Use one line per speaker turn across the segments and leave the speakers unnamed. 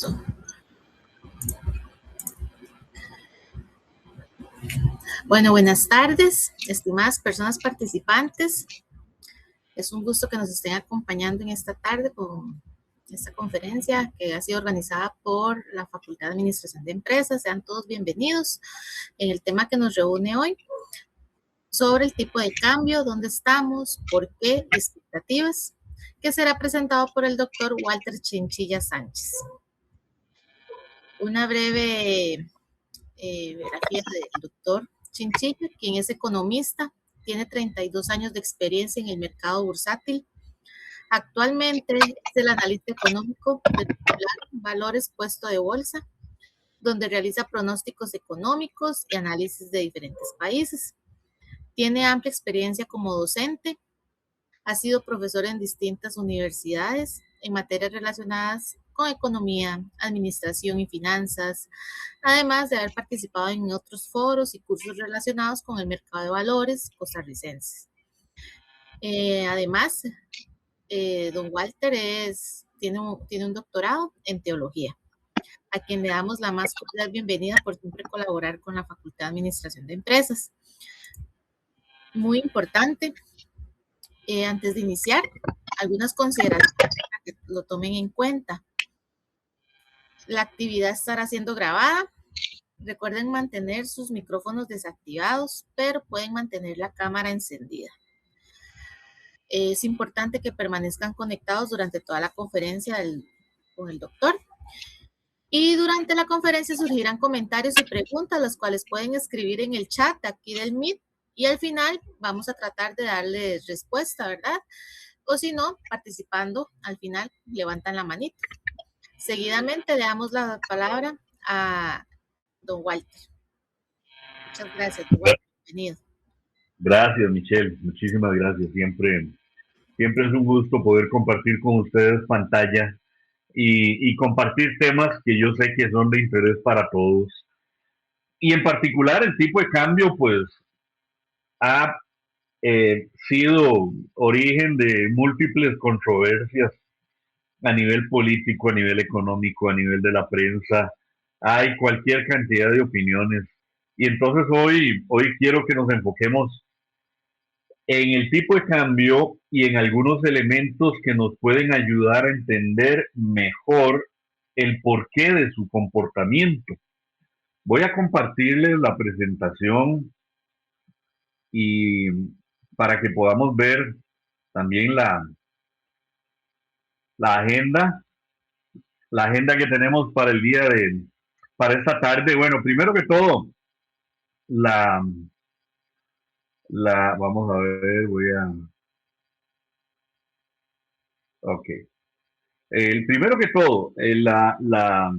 Listo. Bueno, buenas tardes, estimadas personas participantes. Es un gusto que nos estén acompañando en esta tarde con esta conferencia que ha sido organizada por la Facultad de Administración de Empresas. Sean todos bienvenidos en el tema que nos reúne hoy sobre el tipo de cambio, dónde estamos, por qué y expectativas, que será presentado por el doctor Walter Chinchilla Sánchez. Una breve biografía del doctor Chinchilla, quien es economista, tiene 32 años de experiencia en el mercado bursátil. Actualmente es el analista económico de Valores Puesto de Bolsa, donde realiza pronósticos económicos y análisis de diferentes países. Tiene amplia experiencia como docente, ha sido profesor en distintas universidades en materias relacionadas con economía, administración y finanzas, además de haber participado en otros foros y cursos relacionados con el mercado de valores costarricenses. Además, don Walter tiene un doctorado en teología, a quien le damos la más cordial bienvenida por siempre colaborar con la Facultad de Administración de Empresas. Muy importante, antes de iniciar, algunas consideraciones para que lo tomen en cuenta. La actividad estará siendo grabada. Recuerden mantener sus micrófonos desactivados, pero pueden mantener la cámara encendida. Es importante que permanezcan conectados durante toda la conferencia con el doctor. Y durante la conferencia surgirán comentarios y preguntas, las cuales pueden escribir en el chat aquí del Meet. Y al final vamos a tratar de darles respuesta, ¿verdad? O si no, participando, al final levantan la manita. Seguidamente le damos la palabra a don Walter. Muchas gracias, don Walter. Bienvenido.
Gracias, Michelle. Muchísimas gracias. Siempre es un gusto poder compartir con ustedes pantalla y compartir temas que yo sé que son de interés para todos. Y en particular el tipo de cambio, pues, ha sido origen de múltiples controversias a nivel político, a nivel económico, a nivel de la prensa. Hay cualquier cantidad de opiniones. Y entonces hoy quiero que nos enfoquemos en el tipo de cambio y en algunos elementos que nos pueden ayudar a entender mejor el porqué de su comportamiento. Voy a compartirles la presentación y para que podamos ver también la agenda que tenemos para el día para esta tarde. Bueno, primero que todo, vamos a ver, ok. El primero que todo, la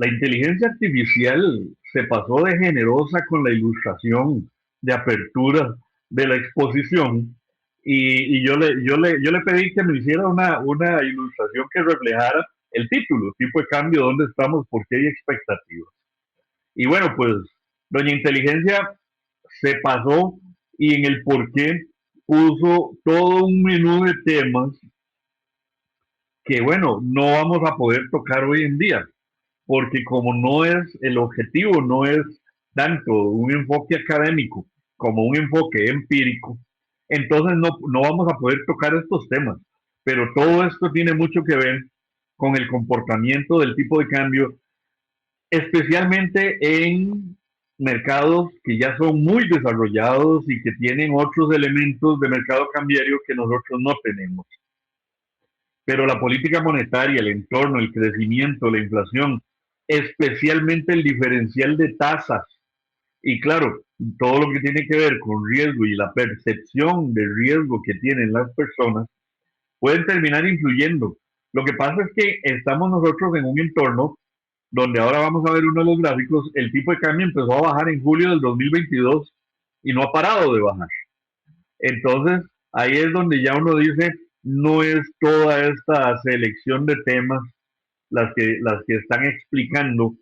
inteligencia artificial se pasó de generosa con la ilustración de apertura de la exposición y yo le pedí que me hiciera una ilustración que reflejara el título, tipo de cambio, dónde estamos, por qué hay expectativas. Y bueno, pues doña Inteligencia se pasó y en el por qué puso todo un menú de temas que, bueno, no vamos a poder tocar hoy en día, porque como no es, el objetivo no es tanto un enfoque académico como un enfoque empírico, entonces no vamos a poder tocar estos temas. Pero todo esto tiene mucho que ver con el comportamiento del tipo de cambio, especialmente en mercados que ya son muy desarrollados y que tienen otros elementos de mercado cambiario que nosotros no tenemos. Pero la política monetaria, el entorno, el crecimiento, la inflación, especialmente el diferencial de tasas, y claro, todo lo que tiene que ver con riesgo y la percepción de riesgo que tienen las personas, pueden terminar influyendo. Lo que pasa es que estamos nosotros en un entorno donde ahora vamos a ver uno de los gráficos, el tipo de cambio empezó a bajar en julio del 2022 y no ha parado de bajar. Entonces, ahí es donde ya uno dice, no es toda esta selección de temas las que están explicando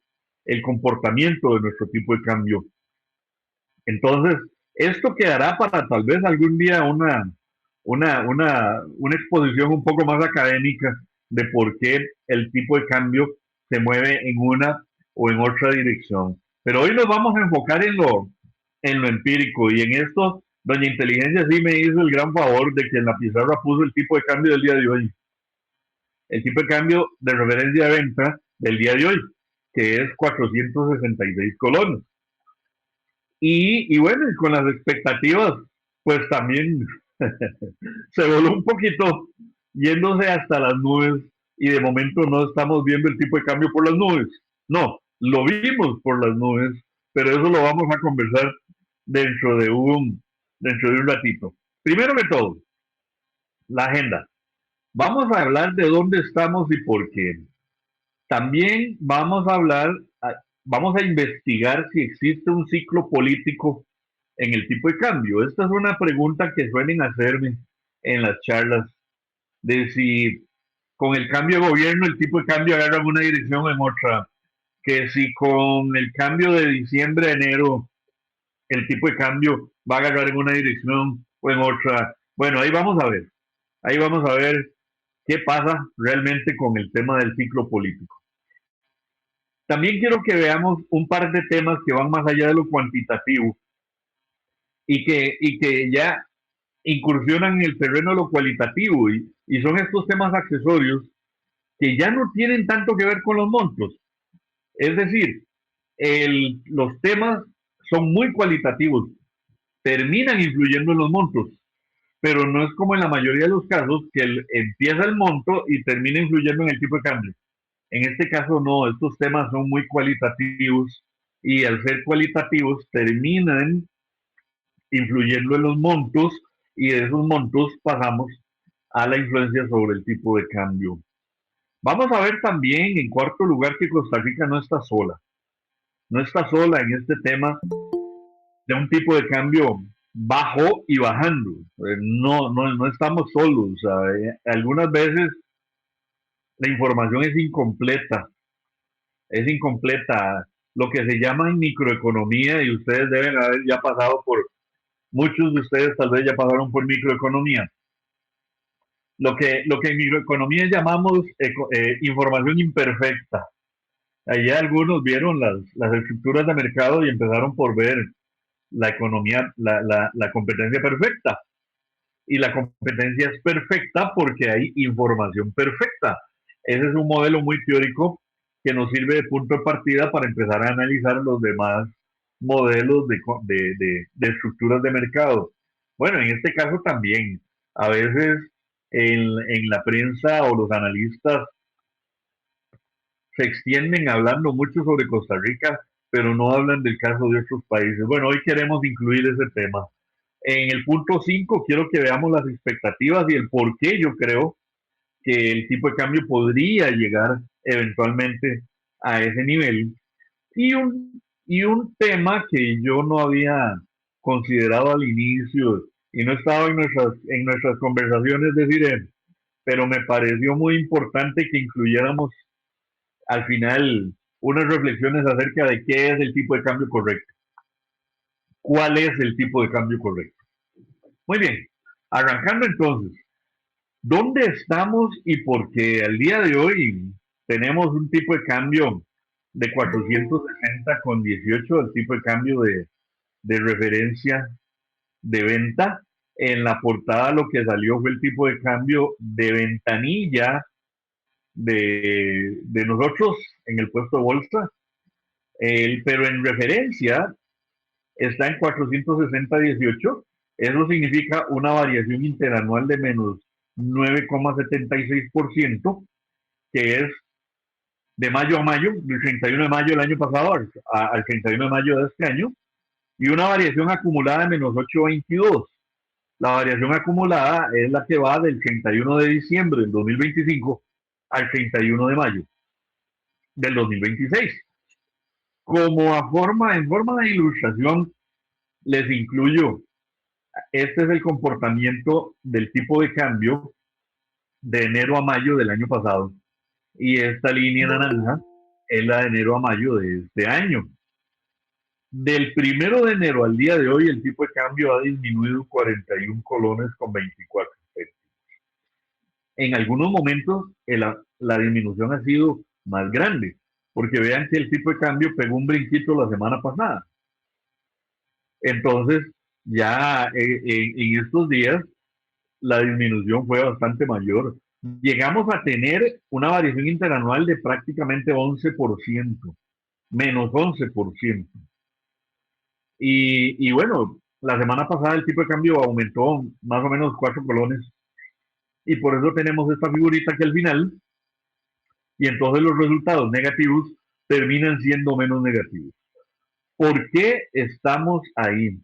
el comportamiento de nuestro tipo de cambio. Entonces, esto quedará para tal vez algún día una exposición un poco más académica de por qué el tipo de cambio se mueve en una o en otra dirección. Pero hoy nos vamos a enfocar en lo empírico, y en esto doña Inteligencia sí me hizo el gran favor de que en la pizarra puso el tipo de cambio del día de hoy, el tipo de cambio de referencia de venta del día de hoy, que es 466 colones. Y bueno, y con las expectativas, pues también se voló un poquito, yéndose hasta las nubes, y de momento no estamos viendo el tipo de cambio por las nubes. No, lo vimos por las nubes, pero eso lo vamos a conversar dentro de un ratito. Primero que todo, la agenda. Vamos a hablar de dónde estamos y por qué. También vamos a investigar si existe un ciclo político en el tipo de cambio. Esta es una pregunta que suelen hacerme en las charlas, de si con el cambio de gobierno el tipo de cambio agarra en una dirección o en otra, que si con el cambio de diciembre a enero el tipo de cambio va a agarrar en una dirección o en otra. Bueno, ahí vamos a ver qué pasa realmente con el tema del ciclo político. También quiero que veamos un par de temas que van más allá de lo cuantitativo, y que ya incursionan en el terreno de lo cualitativo, y son estos temas accesorios que ya no tienen tanto que ver con los montos. Es decir, los temas son muy cualitativos, terminan influyendo en los montos, pero no es como en la mayoría de los casos que empieza el monto y termina influyendo en el tipo de cambio. En este caso no, estos temas son muy cualitativos, y al ser cualitativos terminan influyendo en los montos, y de esos montos pasamos a la influencia sobre el tipo de cambio. Vamos a ver también, en cuarto lugar, que Costa Rica no está sola en este tema de un tipo de cambio bajo y bajando. No estamos solos. Algunas veces la información es incompleta. Lo que se llama en microeconomía, y ustedes deben haber ya pasado muchos de ustedes tal vez ya pasaron por microeconomía. Lo que en microeconomía llamamos información imperfecta. Allá algunos vieron las estructuras de mercado y empezaron por ver la economía, la competencia perfecta. Y la competencia es perfecta porque hay información perfecta. Ese es un modelo muy teórico que nos sirve de punto de partida para empezar a analizar los demás modelos de estructuras de mercado. Bueno, en este caso también, a veces en la prensa o los analistas se extienden hablando mucho sobre Costa Rica, pero no hablan del caso de otros países. Bueno, hoy queremos incluir ese tema. En el punto 5 quiero que veamos las expectativas y el por qué yo creo que el tipo de cambio podría llegar eventualmente a ese nivel. Y un tema que yo no había considerado al inicio y no estaba en nuestras conversaciones de CIREM, pero me pareció muy importante que incluyéramos al final unas reflexiones acerca de qué es el tipo de cambio correcto. ¿Cuál es el tipo de cambio correcto? Muy bien, arrancando entonces, ¿dónde estamos y por qué al día de hoy tenemos un tipo de cambio de 460,18, el tipo de cambio de referencia de venta? En la portada lo que salió fue el tipo de cambio de ventanilla de nosotros en el puesto de bolsa, pero en referencia está en 460,18. Eso significa una variación interanual de menos 9,76%, que es de mayo a mayo, del 31 de mayo del año pasado al 31 de mayo de este año, y una variación acumulada de menos 8,22. La variación acumulada es la que va del 31 de diciembre del 2025 al 31 de mayo del 2026. En forma de ilustración, les incluyo, este es el comportamiento del tipo de cambio de enero a mayo del año pasado, y esta línea naranja es la de enero a mayo de este año. Del 1 de enero al día de hoy, el tipo de cambio ha disminuido 41 colones con 24 centavos. En algunos momentos la disminución ha sido más grande. porque vean que el tipo de cambio pegó un brinquito la semana pasada. Entonces, ya en estos días, la disminución fue bastante mayor. Llegamos a tener una variación interanual de prácticamente 11%, menos 11%. Y bueno, la semana pasada el tipo de cambio aumentó más o menos 4 colones y por eso tenemos esta figurita que al final, y entonces los resultados negativos terminan siendo menos negativos. ¿Por qué estamos ahí?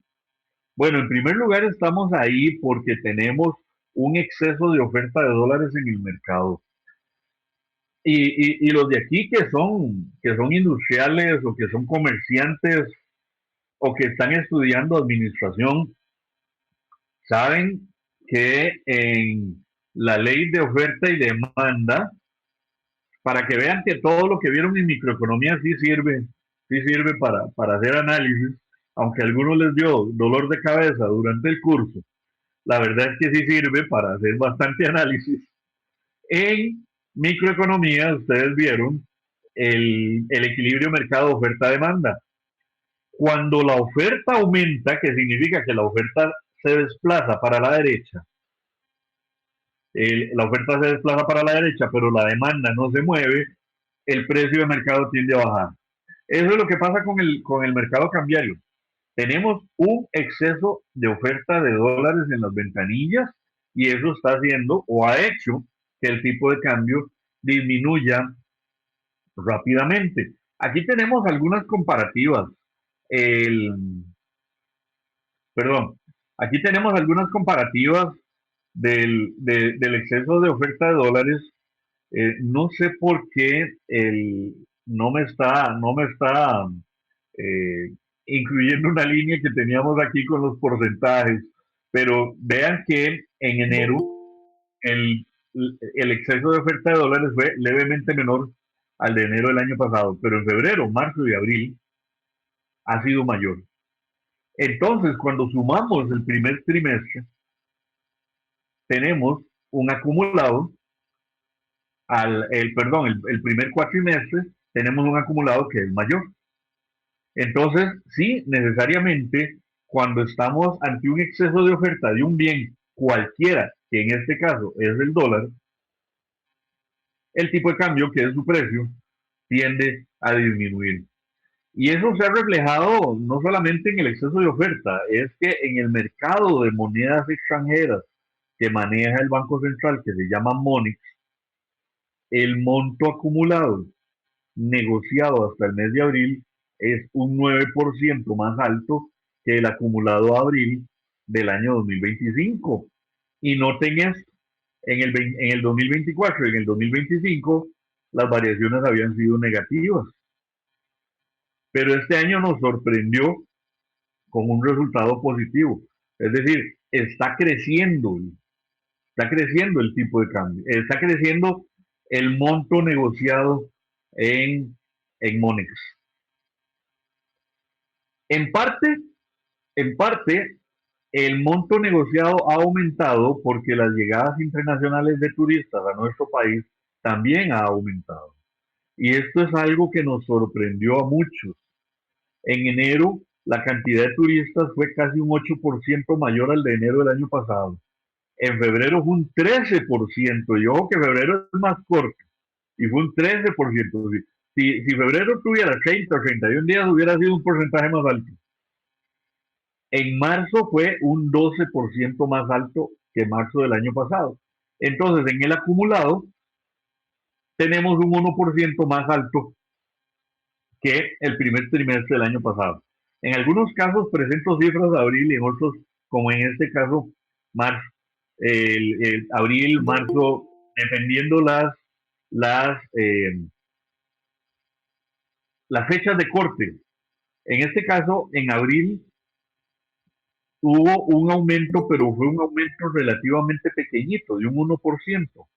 Bueno, en primer lugar estamos ahí porque tenemos un exceso de oferta de dólares en el mercado. Y los de aquí que son industriales o que son comerciantes o que están estudiando administración, saben que en la ley de oferta y demanda, para que vean que todo lo que vieron en microeconomía sí sirve para hacer análisis, aunque a algunos les dio dolor de cabeza durante el curso, la verdad es que sí sirve para hacer bastante análisis. En microeconomía, ustedes vieron el equilibrio mercado-oferta-demanda. Cuando la oferta aumenta, que significa que la oferta se desplaza para la derecha, la oferta se desplaza para la derecha, pero la demanda no se mueve, el precio de mercado tiende a bajar. Eso es lo que pasa con el mercado cambiario. Tenemos un exceso de oferta de dólares en las ventanillas y eso está haciendo o ha hecho que el tipo de cambio disminuya rápidamente. Aquí tenemos algunas comparativas. El, perdón, aquí tenemos algunas comparativas del exceso de oferta de dólares. No sé por qué no me está eh, incluyendo una línea que teníamos aquí con los porcentajes, pero vean que en enero el, el exceso de oferta de dólares fue levemente menor al de enero del año pasado, pero en febrero, marzo y abril ha sido mayor. Entonces, cuando sumamos el primer trimestre, tenemos un acumulado el primer cuatrimestre, tenemos un acumulado que es mayor. Entonces, sí, necesariamente, cuando estamos ante un exceso de oferta de un bien cualquiera, que en este caso es el dólar, el tipo de cambio, que es su precio, tiende a disminuir. Y eso se ha reflejado no solamente en el exceso de oferta, es que en el mercado de monedas extranjeras que maneja el Banco Central, que se llama MONEX, el monto acumulado negociado hasta el mes de abril es un 9% más alto que el acumulado de abril del año 2025. Y noten esto, en el 2024 y en el 2025 las variaciones habían sido negativas, pero este año nos sorprendió con un resultado positivo. Es decir, está creciendo el tipo de cambio, está creciendo el monto negociado en Monex. En parte, en parte, el monto negociado ha aumentado porque las llegadas internacionales de turistas a nuestro país también ha aumentado. Y esto es algo que nos sorprendió a muchos. En enero, la cantidad de turistas fue casi un 8% mayor al de enero del año pasado. En febrero fue un 13%. Y ojo que febrero es más corto. Y fue un 13%. Si febrero tuviera 30 o 31 días, hubiera sido un porcentaje más alto. En marzo fue un 12% más alto que marzo del año pasado. Entonces, en el acumulado, tenemos un 1% más alto que el primer trimestre del año pasado. En algunos casos presento cifras de abril y en otros, como en este caso, marzo, el abril, marzo, dependiendo las, eh, las fechas de corte. En este caso, en abril hubo un aumento, pero fue un aumento relativamente pequeñito, de un 1%.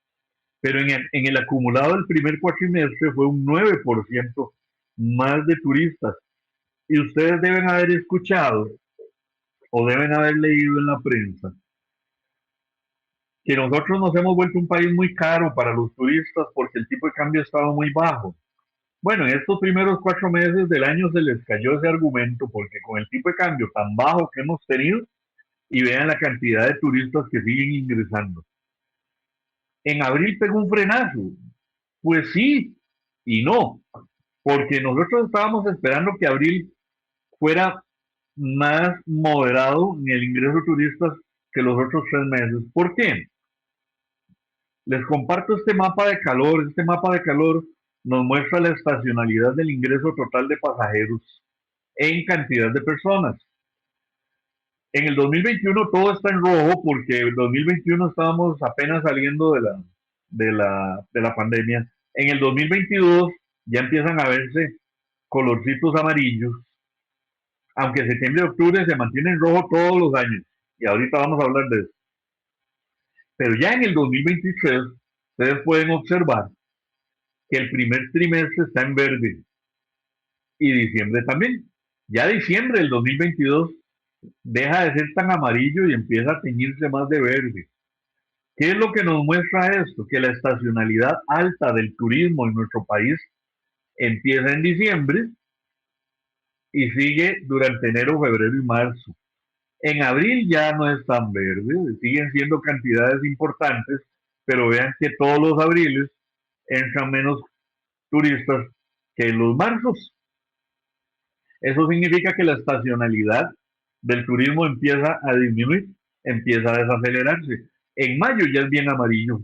Pero en el acumulado del primer cuatrimestre fue un 9% más de turistas. Y ustedes deben haber escuchado o deben haber leído en la prensa que nosotros nos hemos vuelto un país muy caro para los turistas porque el tipo de cambio ha estado muy bajo. Bueno, en estos primeros 4 meses del año se les cayó ese argumento porque con el tipo de cambio tan bajo que hemos tenido, y vean la cantidad de turistas que siguen ingresando. En abril pegó un frenazo. Pues sí y no, porque nosotros estábamos esperando que abril fuera más moderado en el ingreso de turistas que los otros 3 meses. ¿Por qué? Les comparto este mapa de calor. Este mapa de calor nos muestra la estacionalidad del ingreso total de pasajeros en cantidad de personas. En el 2021 todo está en rojo porque en el 2021 estábamos apenas saliendo de la pandemia. En el 2022 ya empiezan a verse colorcitos amarillos, aunque septiembre y octubre se mantiene en rojo todos los años. Y ahorita vamos a hablar de eso. Pero ya en el 2023 ustedes pueden observar que el primer trimestre está en verde y diciembre también. Ya diciembre del 2022 deja de ser tan amarillo y empieza a teñirse más de verde. ¿Qué es lo que nos muestra esto? Que la estacionalidad alta del turismo en nuestro país empieza en diciembre y sigue durante enero, febrero y marzo. En abril ya no es tan verde, siguen siendo cantidades importantes, pero vean que todos los abriles entran menos turistas que en los marzos. Eso significa que la estacionalidad del turismo empieza a disminuir, empieza a desacelerarse. En mayo ya es bien amarillo,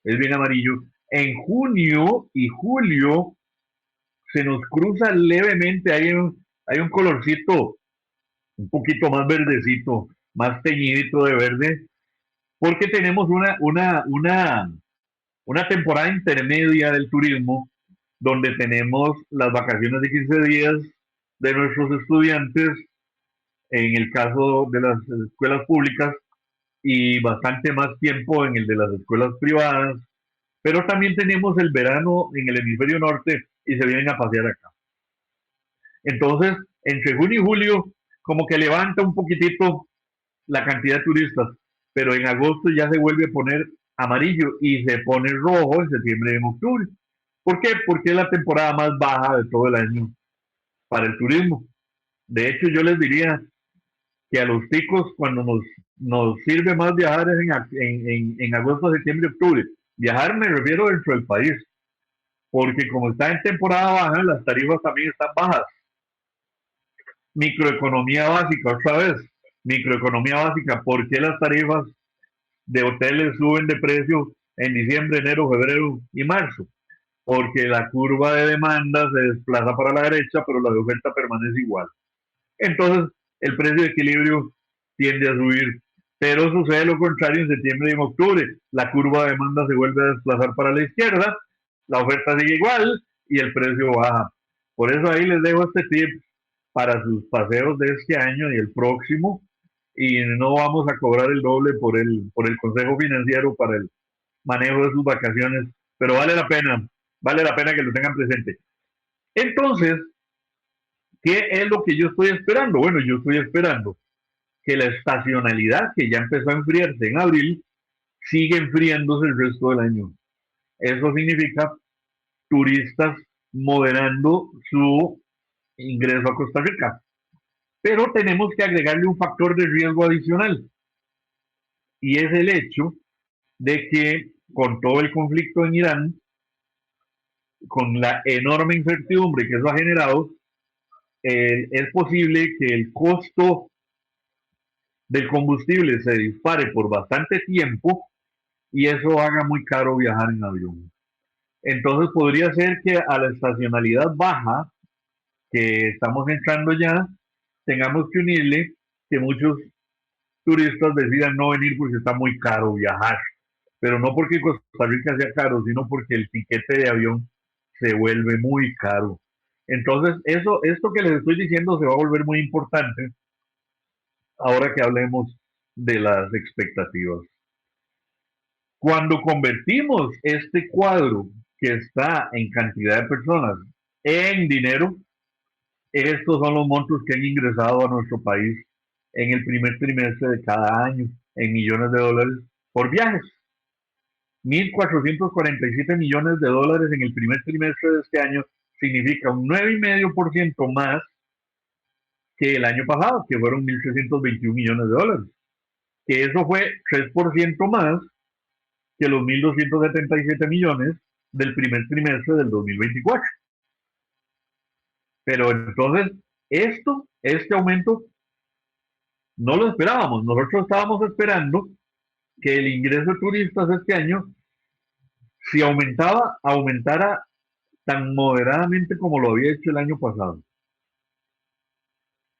es bien amarillo. En junio y julio se nos cruza levemente, hay un colorcito un poquito más verdecito, más teñidito de verde, porque tenemos una temporada intermedia del turismo donde tenemos las vacaciones de 15 días de nuestros estudiantes, en el caso de las escuelas públicas, y bastante más tiempo en el de las escuelas privadas, pero también tenemos el verano en el hemisferio norte y se vienen a pasear acá. Entonces, entre junio y julio, como que levanta un poquitito la cantidad de turistas, pero en agosto ya se vuelve a poner amarillo y se pone rojo en septiembre y en octubre. ¿Por qué? Porque es la temporada más baja de todo el año para el turismo. De hecho, yo les diría que a los ticos, cuando nos sirve más viajar es en agosto, septiembre, octubre. Viajar me refiero dentro del país, porque como está en temporada baja, las tarifas también están bajas. Microeconomía básica, otra vez, microeconomía básica, ¿por qué las tarifas de hoteles suben de precio en diciembre, enero, febrero y marzo? Porque la curva de demanda se desplaza para la derecha, pero la de oferta permanece igual. Entonces, el precio de equilibrio tiende a subir. Pero sucede lo contrario en septiembre y en octubre. La curva de demanda se vuelve a desplazar para la izquierda, la oferta sigue igual y el precio baja. Por eso ahí les dejo este tip para sus paseos de este año y el próximo, y no vamos a cobrar el doble por el consejo financiero para el manejo de sus vacaciones, pero vale la pena que lo tengan presente. Entonces, ¿qué es lo que yo estoy esperando? Bueno, yo estoy esperando que la estacionalidad que ya empezó a enfriarse en abril sigue enfriándose el resto del año. Eso significa turistas moderando su ingreso a Costa Rica. Pero tenemos que agregarle un factor de riesgo adicional, y es el hecho de que con todo el conflicto en Irán, con la enorme incertidumbre que eso ha generado, es posible que el costo del combustible se dispare por bastante tiempo y eso haga muy caro viajar en avión. Entonces podría ser que a la estacionalidad baja que estamos entrando ya, tengamos que unirle que muchos turistas decidan no venir porque está muy caro viajar, pero no porque Costa Rica sea caro, sino porque el tiquete de avión se vuelve muy caro. Entonces, esto que les estoy diciendo se va a volver muy importante ahora que hablemos de las expectativas. Cuando convertimos este cuadro que está en cantidad de personas en dinero, estos son los montos que han ingresado a nuestro país en el primer trimestre de cada año, en millones de dólares por viajes. 1.447 millones de dólares en el primer trimestre de este año significa un 9,5% más que el año pasado, que fueron 1.321 millones de dólares, que eso fue 3% más que los 1.277 millones del primer trimestre del 2024. Pero entonces, este aumento, no lo esperábamos. Nosotros estábamos esperando que el ingreso de turistas este año, si aumentara tan moderadamente como lo había hecho el año pasado.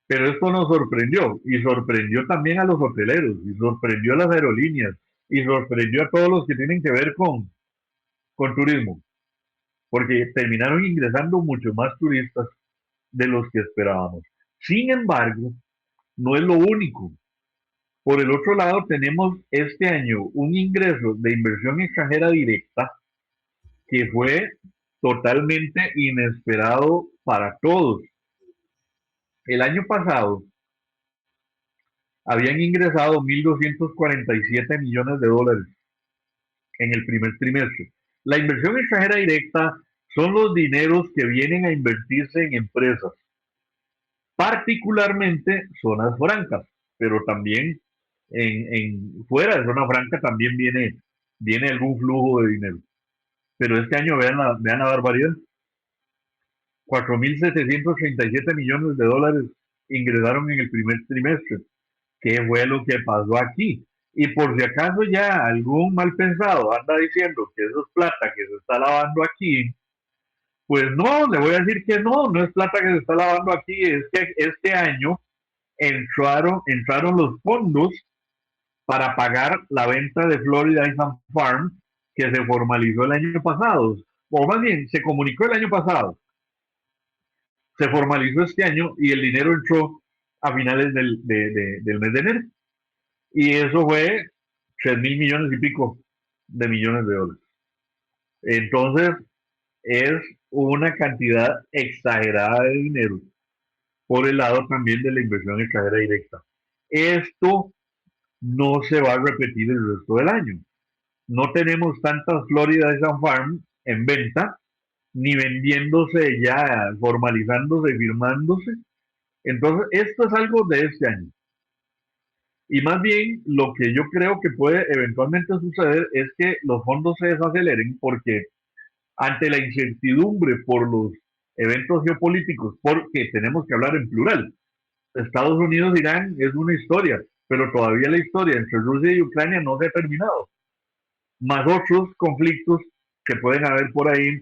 Pero esto nos sorprendió, y sorprendió también a los hoteleros, y sorprendió a las aerolíneas, y sorprendió a todos los que tienen que ver con turismo, porque terminaron ingresando mucho más turistas de los que esperábamos. Sin embargo, no es lo único. Por el otro lado, tenemos este año un ingreso de inversión extranjera directa que fue totalmente inesperado para todos. El año pasado habían ingresado 1.247 millones de dólares en el primer trimestre. La inversión extranjera directa son los dineros que vienen a invertirse en empresas, particularmente zonas francas, pero también fuera de zona franca también viene algún flujo de dinero. Pero este año vean la barbaridad. 4.737 millones de dólares ingresaron en el primer trimestre. ¿Qué fue lo que pasó aquí? Y por si acaso ya algún mal pensado anda diciendo que eso es plata que se está lavando aquí, pues no, le voy a decir que no es plata que se está lavando aquí, es que este año entraron los fondos para pagar la venta de Florida Island Farm que se formalizó el año pasado, o más bien se comunicó el año pasado, se formalizó este año y el dinero entró a finales del mes de enero. Y eso fue 3.000 millones y pico de millones de dólares. Entonces, es una cantidad exagerada de dinero por el lado también de la inversión extranjera directa. Esto no se va a repetir el resto del año. No tenemos tantas Florida Sun Farm en venta, ni vendiéndose ya, formalizándose, firmándose. Entonces, esto es algo de este año. Y más bien, lo que yo creo que puede eventualmente suceder es que los fondos se desaceleren porque ante la incertidumbre por los eventos geopolíticos, porque tenemos que hablar en plural. Estados Unidos-Irán es una historia, pero todavía la historia entre Rusia y Ucrania no se ha terminado. Más otros conflictos que pueden haber por ahí,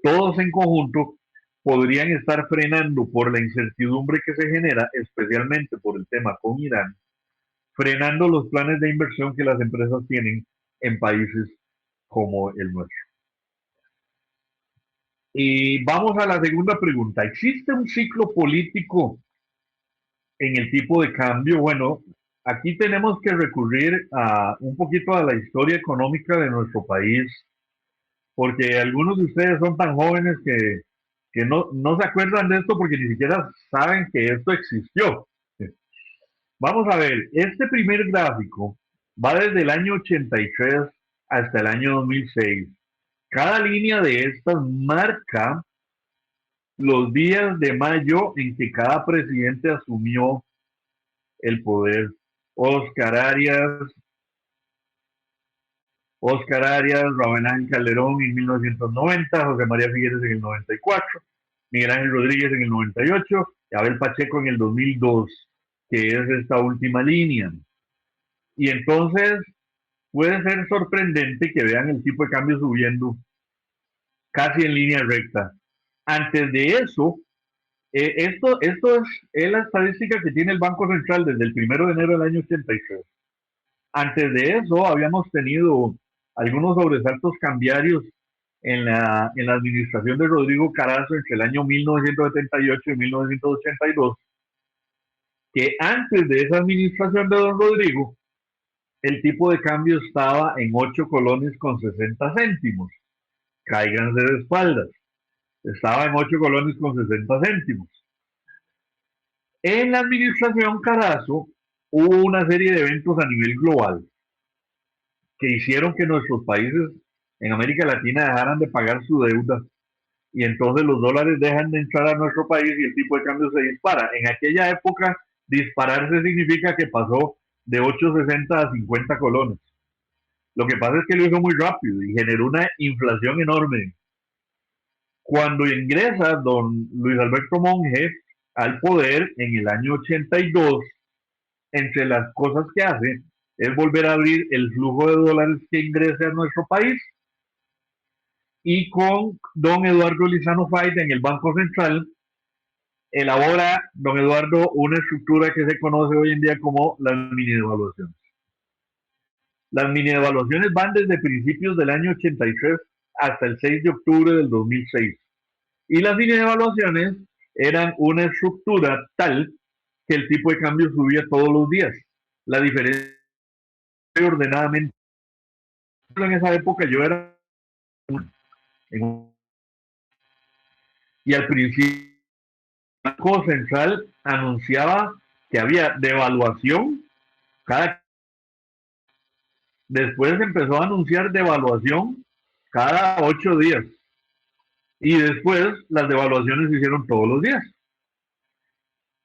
todos en conjunto podrían estar frenando por la incertidumbre que se genera, especialmente por el tema con Irán, frenando los planes de inversión que las empresas tienen en países como el nuestro. Y vamos a la segunda pregunta. ¿Existe un ciclo político en el tipo de cambio? Bueno, aquí tenemos que recurrir un poquito a la historia económica de nuestro país, porque algunos de ustedes son tan jóvenes que no se acuerdan de esto porque ni siquiera saben que esto existió. Vamos a ver, este primer gráfico va desde el año 83 hasta el año 2006. Cada línea de estas marca los días de mayo en que cada presidente asumió el poder. Oscar Arias, Rafael Ángel Calderón en 1990, José María Figueres en el 94, Miguel Ángel Rodríguez en el 98 y Abel Pacheco en el 2002, que es esta última línea. Y entonces puede ser sorprendente que vean el tipo de cambio subiendo casi en línea recta. Antes de eso, esto es la estadística que tiene el Banco Central desde el 1 de enero del año 83. Antes de eso, habíamos tenido algunos sobresaltos cambiarios en la administración de Rodrigo Carazo entre el año 1978 y 1982, que antes de esa administración de don Rodrigo, el tipo de cambio estaba en 8 colones con 60 céntimos. Cáiganse de espaldas. Estaba en 8 colones con 60 céntimos. En la administración Carazo hubo una serie de eventos a nivel global que hicieron que nuestros países en América Latina dejaran de pagar su deuda y entonces los dólares dejan de entrar a nuestro país y el tipo de cambio se dispara. En aquella época, dispararse significa que pasó de 8.60 a 50 colones. Lo que pasa es que lo hizo muy rápido y generó una inflación enorme. Cuando ingresa don Luis Alberto Monge al poder en el año 82, entre las cosas que hace es volver a abrir el flujo de dólares que ingrese a nuestro país, y con don Eduardo Lizano Fayt en el Banco Central elabora don Eduardo una estructura que se conoce hoy en día como las mini devaluaciones. Las mini devaluaciones van desde principios del año 83 hasta el 6 de octubre del 2006. Y las mini devaluaciones eran una estructura tal que el tipo de cambio subía todos los días. La diferencia ordenadamente. En esa época yo era y al principio el Banco Central anunciaba que había devaluación cada. Después empezó a anunciar devaluación cada 8 días. Y después las devaluaciones se hicieron todos los días.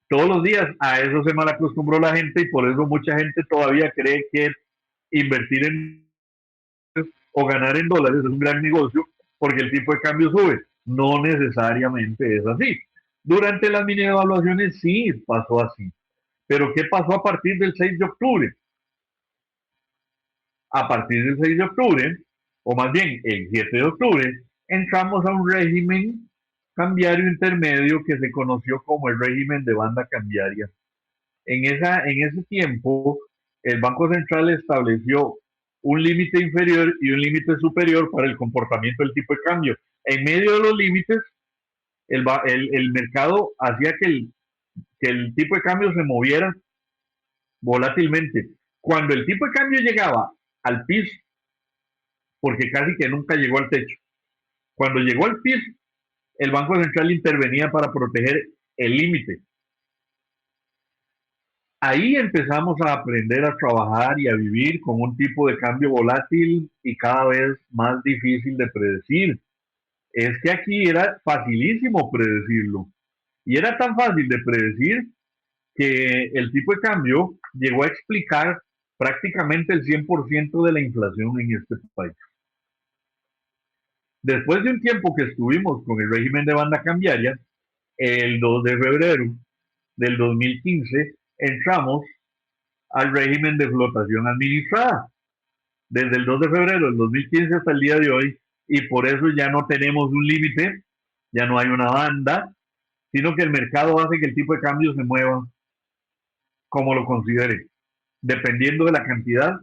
Todos los días. A eso se mal acostumbró la gente y por eso mucha gente todavía cree que invertir en o ganar en dólares es un gran negocio porque el tipo de cambio sube. No necesariamente es así. Durante las mini devaluaciones sí pasó así. Pero ¿qué pasó a partir del 6 de octubre? A partir del 6 de octubre, o más bien el 7 de octubre, entramos a un régimen cambiario intermedio que se conoció como el régimen de banda cambiaria. En ese tiempo, el Banco Central estableció un límite inferior y un límite superior para el comportamiento del tipo de cambio. En medio de los límites, el mercado hacía que el tipo de cambio se moviera volátilmente. Cuando el tipo de cambio llegaba al piso, porque casi que nunca llegó al techo, cuando llegó al piso, el Banco Central intervenía para proteger el límite. Ahí empezamos a aprender a trabajar y a vivir con un tipo de cambio volátil y cada vez más difícil de predecir. Es que aquí era facilísimo predecirlo. Y era tan fácil de predecir que el tipo de cambio llegó a explicar prácticamente el 100% de la inflación en este país. Después de un tiempo que estuvimos con el régimen de banda cambiaria, el 2 de febrero del 2015 entramos al régimen de flotación administrada. Desde el 2 de febrero del 2015 hasta el día de hoy, y por eso ya no tenemos un límite, ya no hay una banda, sino que el mercado hace que el tipo de cambio se mueva como lo considere, dependiendo de la cantidad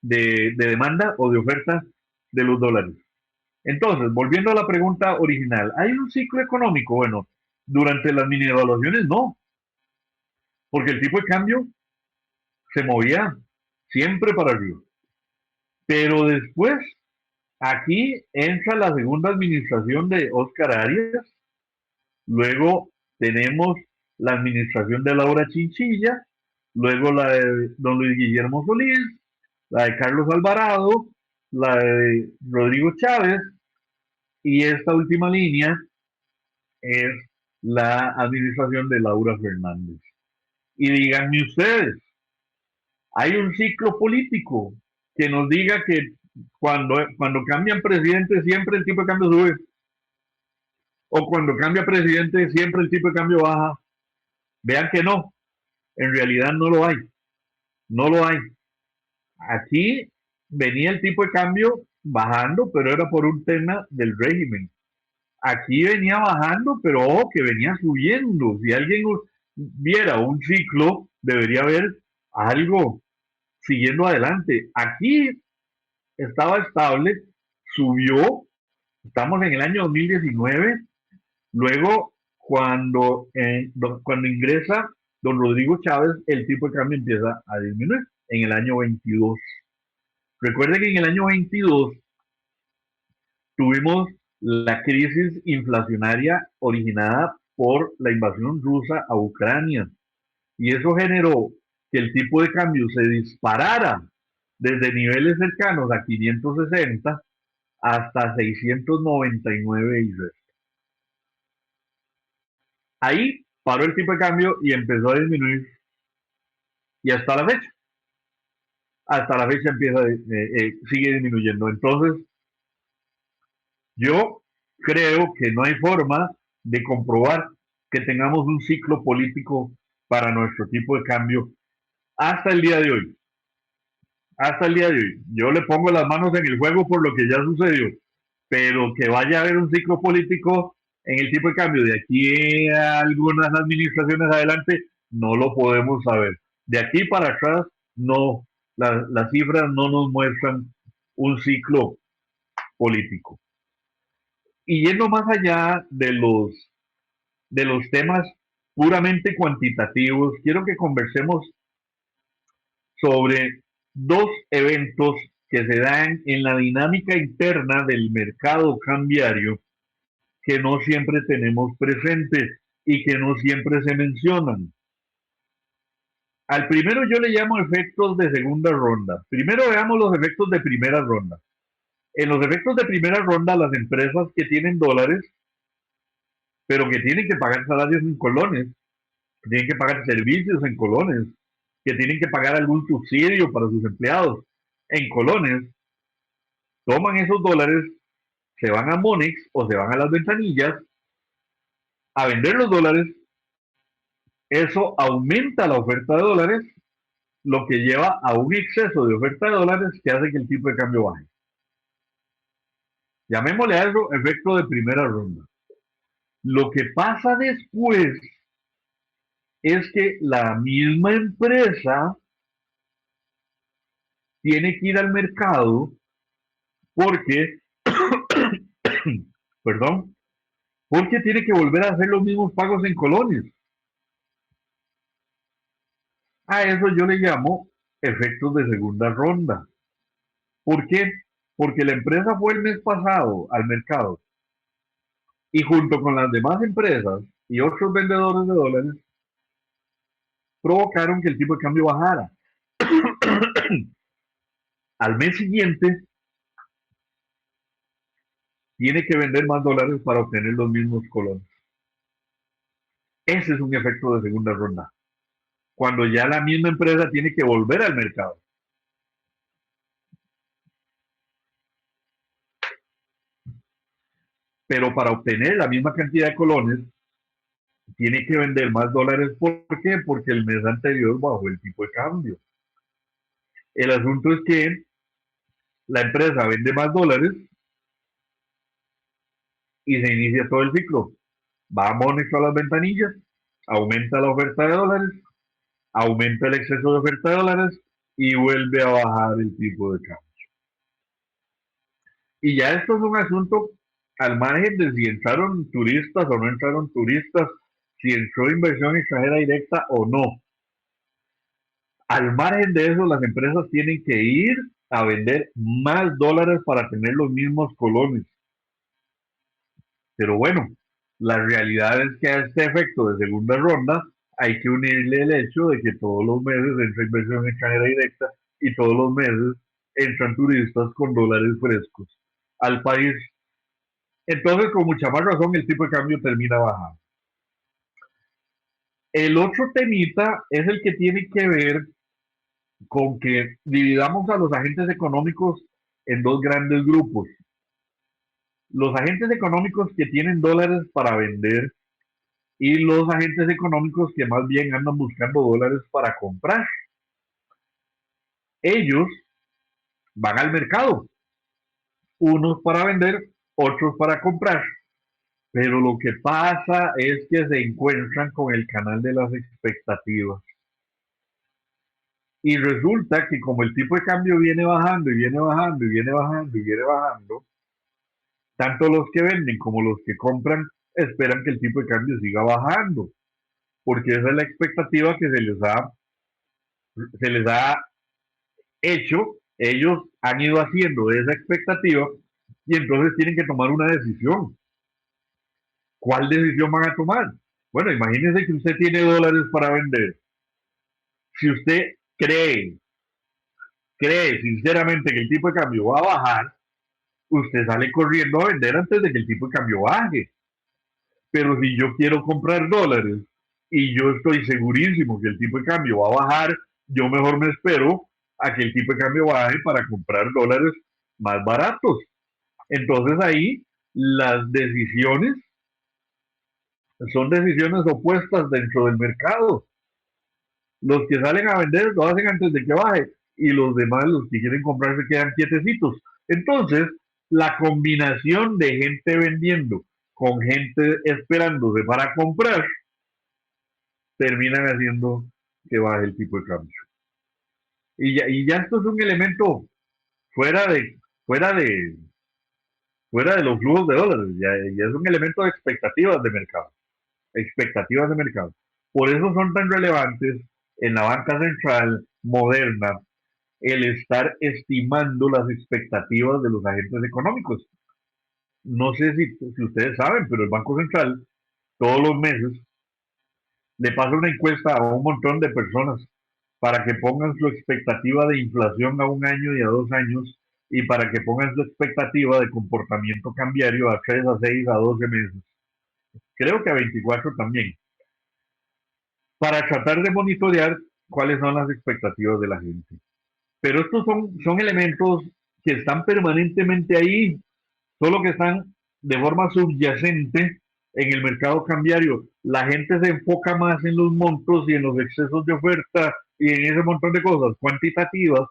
de demanda o de oferta de los dólares. Entonces, volviendo a la pregunta original, ¿hay un ciclo económico? Bueno, durante las mini evaluaciones no, porque el tipo de cambio se movía siempre para arriba. Pero después, aquí entra la segunda administración de Oscar Arias, luego tenemos la administración de Laura Chinchilla, luego la de don Luis Guillermo Solís, la de Carlos Alvarado, la de Rodrigo Chávez, y esta última línea es la administración de Laura Fernández. Y díganme ustedes, hay un ciclo político que nos diga que cuando cambian presidente siempre el tipo de cambio sube, o cuando cambia presidente siempre el tipo de cambio baja. Vean que no, en realidad no lo hay, no lo hay. Aquí venía el tipo de cambio bajando, pero era por un tema del régimen. Aquí venía bajando, pero ojo que venía subiendo. Si alguien viera un ciclo, debería haber algo siguiendo adelante. Aquí estaba estable, subió, estamos en el año 2019, luego cuando ingresa don Rodrigo Chávez, el tipo de cambio empieza a disminuir en el año 22. Recuerden que en el año 22 tuvimos la crisis inflacionaria originada por la invasión rusa a Ucrania y eso generó que el tipo de cambio se disparara desde niveles cercanos a 560 hasta 699 y resto. Ahí paró el tipo de cambio y empezó a disminuir. Y hasta la fecha sigue disminuyendo. Entonces, yo creo que no hay forma de comprobar que tengamos un ciclo político para nuestro tipo de cambio hasta el día de hoy. Hasta el día de hoy. Yo le pongo las manos en el juego por lo que ya sucedió, pero que vaya a haber un ciclo político en el tipo de cambio de aquí a algunas administraciones adelante, no lo podemos saber. De aquí para atrás, no, las cifras no nos muestran un ciclo político. Y yendo más allá de los temas puramente cuantitativos, quiero que conversemos sobre dos eventos que se dan en la dinámica interna del mercado cambiario que no siempre tenemos presentes y que no siempre se mencionan. Al primero yo le llamo efectos de segunda ronda. Primero veamos los efectos de primera ronda. En los efectos de primera ronda, las empresas que tienen dólares, pero que tienen que pagar salarios en colones, que tienen que pagar servicios en colones, que tienen que pagar algún subsidio para sus empleados en colones, toman esos dólares, se van a Monex o se van a las ventanillas a vender los dólares. Eso aumenta la oferta de dólares, lo que lleva a un exceso de oferta de dólares que hace que el tipo de cambio baje. Llamémosle a eso efecto de primera ronda. Lo que pasa después es que la misma empresa tiene que ir al mercado porque, perdón, porque tiene que volver a hacer los mismos pagos en colones. A eso yo le llamo efectos de segunda ronda. ¿Por qué? Porque la empresa fue el mes pasado al mercado y junto con las demás empresas y otros vendedores de dólares provocaron que el tipo de cambio bajara. Al mes siguiente tiene que vender más dólares para obtener los mismos colones. Ese es un efecto de segunda ronda. Cuando ya la misma empresa tiene que volver al mercado. Pero para obtener la misma cantidad de colones, tiene que vender más dólares. ¿Por qué? Porque el mes anterior bajó el tipo de cambio. El asunto es que la empresa vende más dólares y se inicia todo el ciclo. Va a Monex a las ventanillas, aumenta la oferta de dólares, aumenta el exceso de oferta de dólares y vuelve a bajar el tipo de cambio. Y ya esto es un asunto al margen de si entraron turistas o no entraron turistas, si entró inversión extranjera directa o no. Al margen de eso, las empresas tienen que ir a vender más dólares para tener los mismos colones. Pero bueno, la realidad es que a este efecto de segunda ronda hay que unirle el hecho de que todos los meses entra inversión extranjera directa y todos los meses entran turistas con dólares frescos al país. Entonces, con mucha más razón, el tipo de cambio termina bajando. El otro temita es el que tiene que ver con que dividamos a los agentes económicos en dos grandes grupos. Los agentes económicos que tienen dólares para vender y los agentes económicos que más bien andan buscando dólares para comprar. Ellos van al mercado, unos para vender, otros para comprar. Pero lo que pasa es que se encuentran con el canal de las expectativas. Y resulta que como el tipo de cambio viene bajando y viene bajando y viene bajando y viene bajando, tanto los que venden como los que compran esperan que el tipo de cambio siga bajando, porque esa es la expectativa que se les ha hecho, ellos han ido haciendo de esa expectativa y entonces tienen que tomar una decisión. ¿Cuál decisión van a tomar? Bueno, imagínense que usted tiene dólares para vender. Si usted cree sinceramente que el tipo de cambio va a bajar, usted sale corriendo a vender antes de que el tipo de cambio baje. Pero si yo quiero comprar dólares y yo estoy segurísimo que el tipo de cambio va a bajar, yo mejor me espero a que el tipo de cambio baje para comprar dólares más baratos. Entonces ahí las decisiones son decisiones opuestas dentro del mercado. Los que salen a vender lo hacen antes de que baje y los demás, los que quieren comprar, se quedan quietecitos. Entonces, la combinación de gente vendiendo con gente esperándose para comprar terminan haciendo que baje el tipo de cambio. Y ya esto es un elemento fuera de, fuera de, fuera de los flujos de dólares, ya es un elemento de expectativas de mercado. Expectativas de mercado. Por eso son tan relevantes en la banca central moderna el estar estimando las expectativas de los agentes económicos. No sé si ustedes saben, pero el Banco Central todos los meses le pasa una encuesta a un montón de personas para que pongan su expectativa de inflación a un año y a 2 años y para que pongan su expectativa de comportamiento cambiario a 3 a 6 a 12 meses. Creo que a 24 también, para tratar de monitorear cuáles son las expectativas de la gente. Pero estos son elementos que están permanentemente ahí, solo que están de forma subyacente en el mercado cambiario. La gente se enfoca más en los montos y en los excesos de oferta y en ese montón de cosas cuantitativas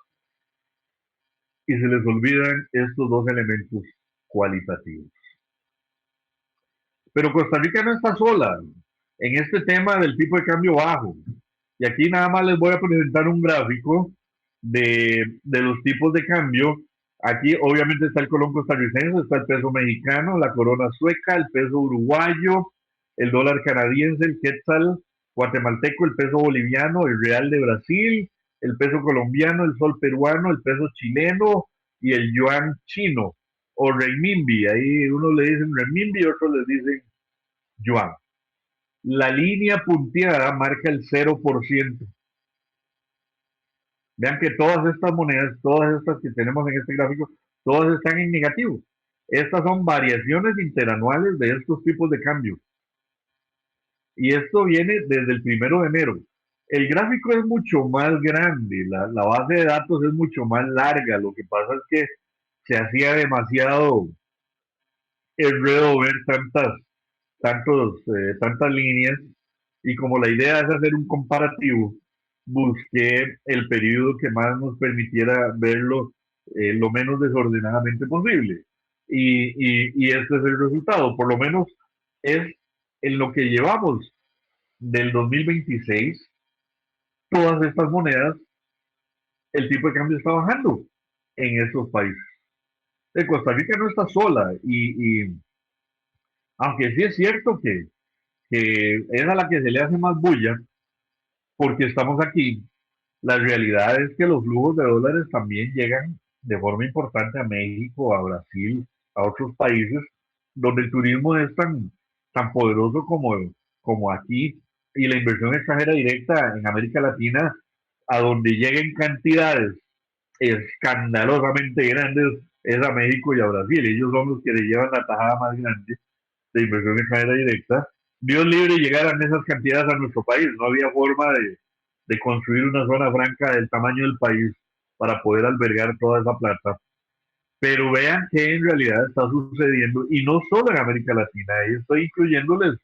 y se les olvidan estos dos elementos cualitativos. Pero Costa Rica no está sola en este tema del tipo de cambio bajo. Y aquí nada más les voy a presentar un gráfico de los tipos de cambio. Aquí obviamente está el colón costarricense, está el peso mexicano, la corona sueca, el peso uruguayo, el dólar canadiense, el quetzal guatemalteco, el peso boliviano, el real de Brasil, el peso colombiano, el sol peruano, el peso chileno y el yuan chino o renminbi. Ahí uno le dicen renminbi y otros les dicen yuan. La línea punteada marca el 0%. Vean que todas estas monedas, todas estas que tenemos en este gráfico, todas están en negativo. Estas son variaciones interanuales de estos tipos de cambio. Y esto viene desde el 1 de enero. El gráfico es mucho más grande, la base de datos es mucho más larga. Lo que pasa es que se hacía demasiado enredo ver tantas líneas, y como la idea es hacer un comparativo, busqué el periodo que más nos permitiera verlo lo menos desordenadamente posible. Y este es el resultado, por lo menos es en lo que llevamos del 2026, todas estas monedas, el tipo de cambio está bajando en estos países. Costa Rica no está sola y aunque sí es cierto que es a la que se le hace más bulla porque estamos aquí, la realidad es que los flujos de dólares también llegan de forma importante a México, a Brasil, a otros países donde el turismo es tan poderoso como aquí, y la inversión extranjera directa en América Latina, a donde lleguen cantidades escandalosamente grandes, es a México y a Brasil. Ellos son los que le llevan la tajada más grande de inversión extranjera directa. Dios libre llegaran esas cantidades a nuestro país. No había forma de construir una zona franca del tamaño del país para poder albergar toda esa plata. Pero vean que en realidad está sucediendo, y no solo en América Latina, ahí estoy incluyéndoles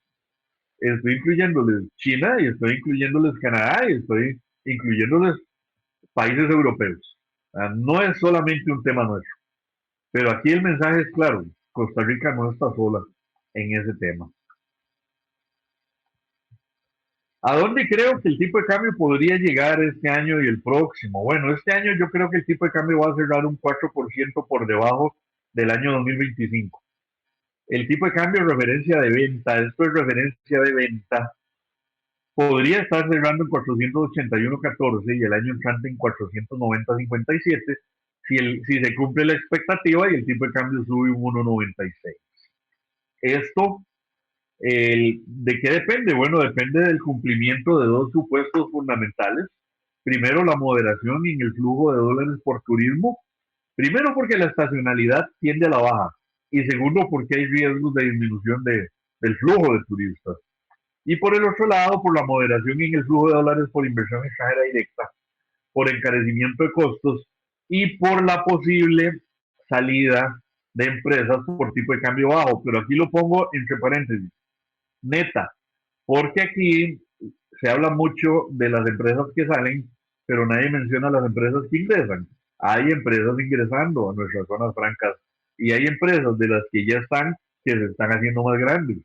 China, y estoy incluyéndoles Canadá, y estoy incluyéndoles países europeos. No es solamente un tema nuestro. Pero aquí el mensaje es claro, Costa Rica no está sola en ese tema. ¿A dónde creo que el tipo de cambio podría llegar este año y el próximo? Bueno, este año yo creo que el tipo de cambio va a cerrar un 4% por debajo del año 2025. El tipo de cambio de referencia de venta, esto es referencia de venta, podría estar cerrando en 481.14 y el año entrante en 490.57 si se cumple la expectativa y el tipo de cambio sube un 1.96. Esto, ¿de qué depende? Bueno, depende del cumplimiento de dos supuestos fundamentales. Primero, la moderación en el flujo de dólares por turismo, Primero porque la estacionalidad tiende a la baja y segundo porque hay riesgos de disminución del flujo de turistas. Y por el otro lado, por la moderación en el flujo de dólares por inversión extranjera directa, por encarecimiento de costos y por la posible salida de empresas por tipo de cambio bajo. Pero aquí lo pongo entre paréntesis, neta, porque aquí se habla mucho de las empresas que salen, pero nadie menciona las empresas que ingresan. Hay empresas ingresando a nuestras zonas francas y hay empresas de las que ya están que se están haciendo más grandes.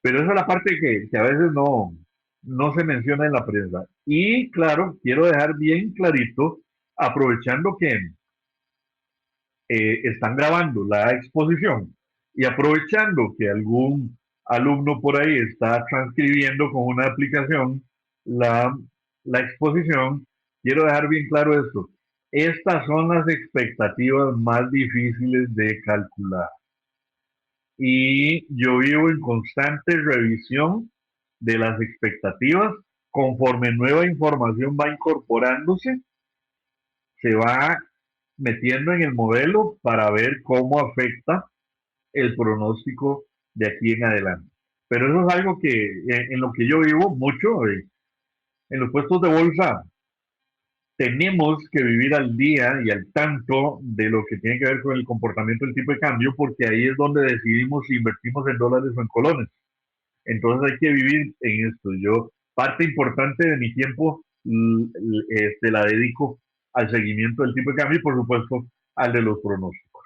Pero esa es la parte que a veces no se menciona en la prensa. Y claro, quiero dejar bien clarito, aprovechando que están grabando la exposición y aprovechando que algún alumno por ahí está transcribiendo con una aplicación la, la exposición, quiero dejar bien claro esto. Estas son las expectativas más difíciles de calcular. Y yo vivo en constante revisión de las expectativas. Conforme nueva información va incorporándose, se va metiendo en el modelo para ver cómo afecta el pronóstico de aquí en adelante. Pero eso es algo que en lo que yo vivo mucho, en los puestos de bolsa, tenemos que vivir al día y al tanto de lo que tiene que ver con el comportamiento del tipo de cambio, porque ahí es donde decidimos si invertimos en dólares o en colones. Entonces hay que vivir en esto. Yo, parte importante de mi tiempo la dedico al seguimiento del tipo de cambio y por supuesto al de los pronósticos.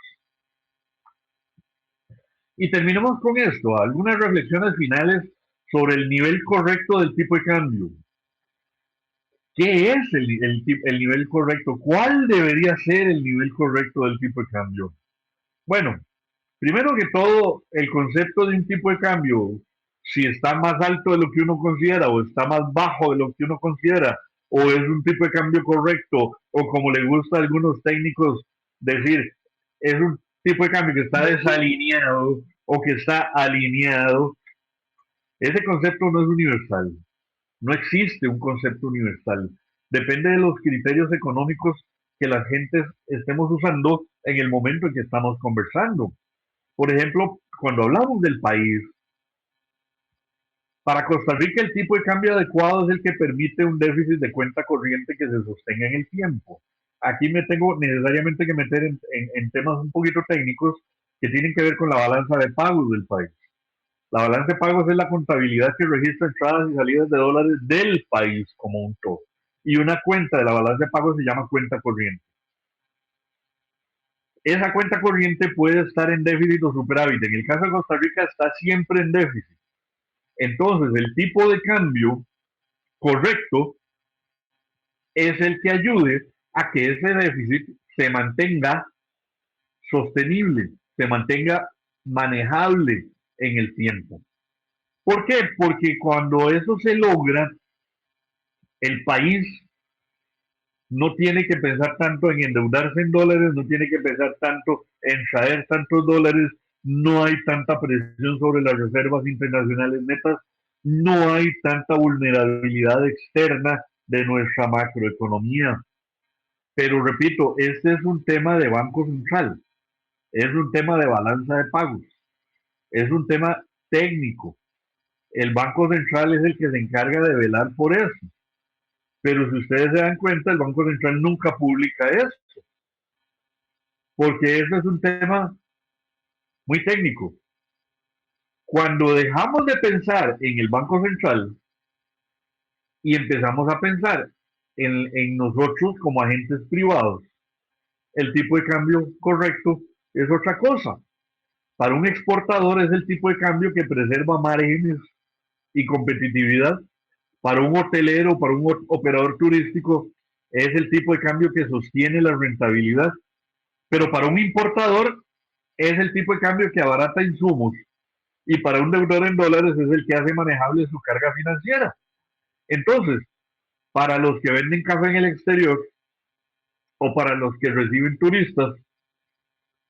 Y terminamos con esto, algunas reflexiones finales sobre el nivel correcto del tipo de cambio. ¿Qué es el nivel correcto? ¿Cuál debería ser el nivel correcto del tipo de cambio? Bueno, primero que todo, el concepto de un tipo de cambio, si está más alto de lo que uno considera o está más bajo de lo que uno considera, o es un tipo de cambio correcto, o como le gusta a algunos técnicos decir, es un tipo de cambio que está desalineado o que está alineado, ese concepto no es universal. No existe un concepto universal. Depende de los criterios económicos que las gentes estemos usando en el momento en que estamos conversando. Por ejemplo, cuando hablamos del país, para Costa Rica el tipo de cambio adecuado es el que permite un déficit de cuenta corriente que se sostenga en el tiempo. Aquí me tengo necesariamente que meter en temas un poquito técnicos que tienen que ver con la balanza de pagos del país. La balanza de pagos es la contabilidad que registra entradas y salidas de dólares del país como un todo. Y una cuenta de la balanza de pagos se llama cuenta corriente. Esa cuenta corriente puede estar en déficit o superávit. En el caso de Costa Rica está siempre en déficit. Entonces, el tipo de cambio correcto es el que ayude a que ese déficit se mantenga sostenible, se mantenga manejable en el tiempo. ¿Por qué? Porque cuando eso se logra, el país no tiene que pensar tanto en endeudarse en dólares, no tiene que pensar tanto en traer tantos dólares, no hay tanta presión sobre las reservas internacionales netas, no hay tanta vulnerabilidad externa de nuestra macroeconomía. Pero repito, este es un tema de Banco Central, es un tema de balanza de pagos, es un tema técnico. El Banco Central es el que se encarga de velar por eso. Pero si ustedes se dan cuenta, el Banco Central nunca publica esto, porque eso es un tema muy técnico. Cuando dejamos de pensar en el Banco Central y empezamos a pensar en nosotros como agentes privados, el tipo de cambio correcto es otra cosa. Para un exportador es el tipo de cambio que preserva márgenes y competitividad. Para un hotelero, para un operador turístico, es el tipo de cambio que sostiene la rentabilidad. Pero para un importador es el tipo de cambio que abarata insumos. Y para un deudor en dólares es el que hace manejable su carga financiera. Entonces, para los que venden café en el exterior o para los que reciben turistas,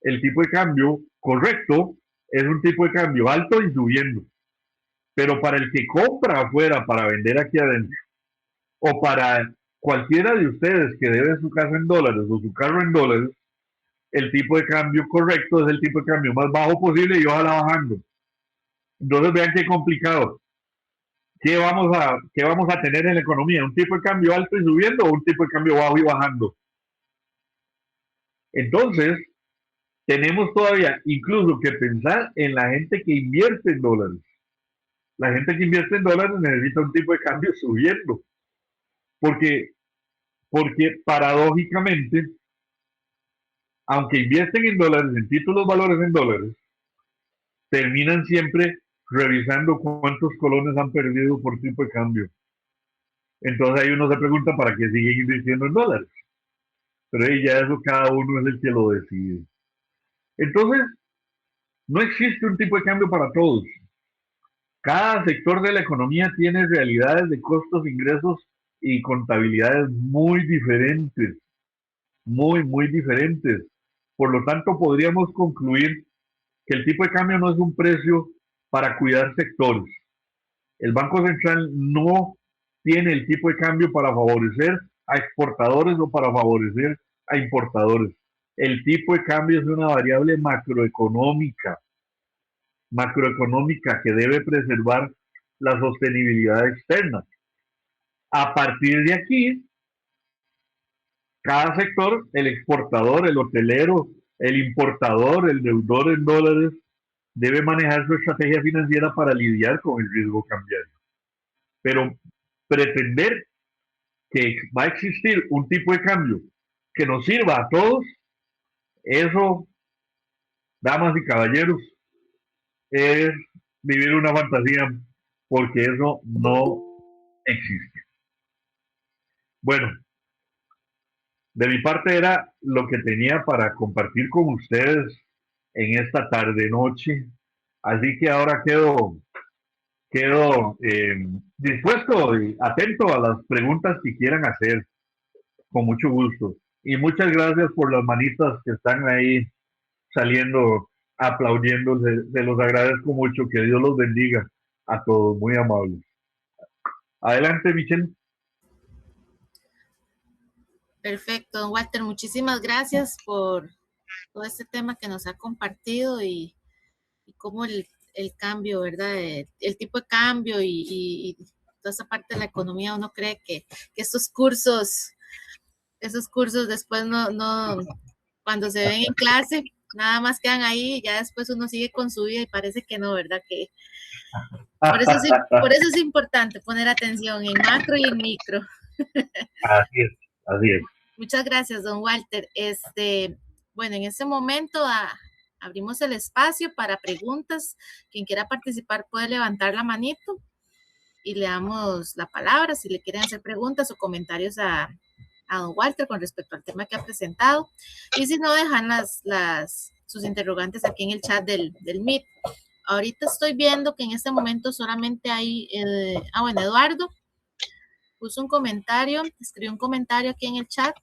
el tipo de cambio correcto es un tipo de cambio alto y subiendo. Pero para el que compra afuera para vender aquí adentro, o para cualquiera de ustedes que debe su casa en dólares o su carro en dólares, el tipo de cambio correcto es el tipo de cambio más bajo posible y ojalá bajando. Entonces vean qué complicado. ¿Qué vamos a tener en la economía? ¿Un tipo de cambio alto y subiendo o un tipo de cambio bajo y bajando? Entonces, tenemos todavía incluso que pensar en la gente que invierte en dólares. La gente que invierte en dólares necesita un tipo de cambio subiendo, porque, porque paradójicamente, aunque invierten en dólares, en títulos valores en dólares, terminan siempre revisando cuántos colones han perdido por tipo de cambio. Entonces ahí uno se pregunta para qué siguen invirtiendo en dólares. Pero ahí ya eso cada uno es el que lo decide. Entonces, no existe un tipo de cambio para todos. Cada sector de la economía tiene realidades de costos, ingresos y contabilidades muy diferentes, muy, muy diferentes. Por lo tanto, podríamos concluir que el tipo de cambio no es un precio para cuidar sectores. El Banco Central no tiene el tipo de cambio para favorecer a exportadores o para favorecer a importadores. El tipo de cambio es una variable macroeconómica que debe preservar la sostenibilidad externa. A partir de aquí, cada sector, el exportador, el hotelero, el importador, el deudor en dólares, debe manejar su estrategia financiera para lidiar con el riesgo cambiario. Pero pretender que va a existir un tipo de cambio que nos sirva a todos, eso, damas y caballeros, es vivir una fantasía porque eso no existe. Bueno, de mi parte era lo que tenía para compartir con ustedes en esta tarde noche. Así que ahora quedo dispuesto y atento a las preguntas que quieran hacer, con mucho gusto. Y muchas gracias por las manitas que están ahí saliendo, aplaudiendo. Se los agradezco mucho. Que Dios los bendiga a todos. Muy amables. Adelante, Michelle.
Perfecto, don Walter, muchísimas gracias por todo este tema que nos ha compartido y cómo el cambio, ¿verdad? El tipo de cambio y toda esa parte de la economía, uno cree que esos cursos después cuando se ven en clase, nada más quedan ahí y ya después uno sigue con su vida y parece que no, ¿verdad? Que por eso es importante poner atención en macro y en micro.
Así es, así es.
Muchas gracias, don Walter. Bueno, en este momento abrimos el espacio para preguntas. Quien quiera participar puede levantar la manito y le damos la palabra si le quieren hacer preguntas o comentarios a don Walter con respecto al tema que ha presentado. Y si no, dejan sus interrogantes aquí en el chat del Meet. Ahorita estoy viendo que en este momento solamente hay, bueno, Eduardo puso un comentario, escribió un comentario aquí en el chat.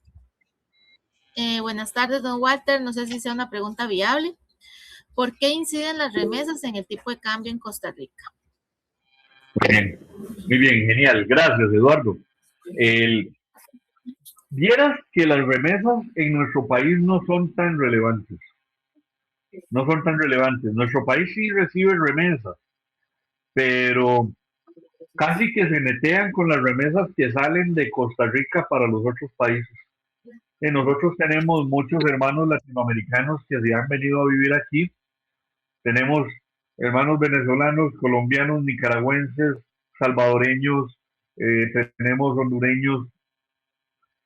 Buenas tardes, don Walter. No sé si sea una pregunta viable. ¿Por qué inciden las remesas en el tipo de cambio en Costa Rica?
Bien, muy bien, genial. Gracias, Eduardo. Vieras que las remesas en nuestro país no son tan relevantes. No son tan relevantes. Nuestro país sí recibe remesas, pero casi que se netean con las remesas que salen de Costa Rica para los otros países. Nosotros tenemos muchos hermanos latinoamericanos que se han venido a vivir aquí. Tenemos hermanos venezolanos, colombianos, nicaragüenses, salvadoreños, tenemos hondureños.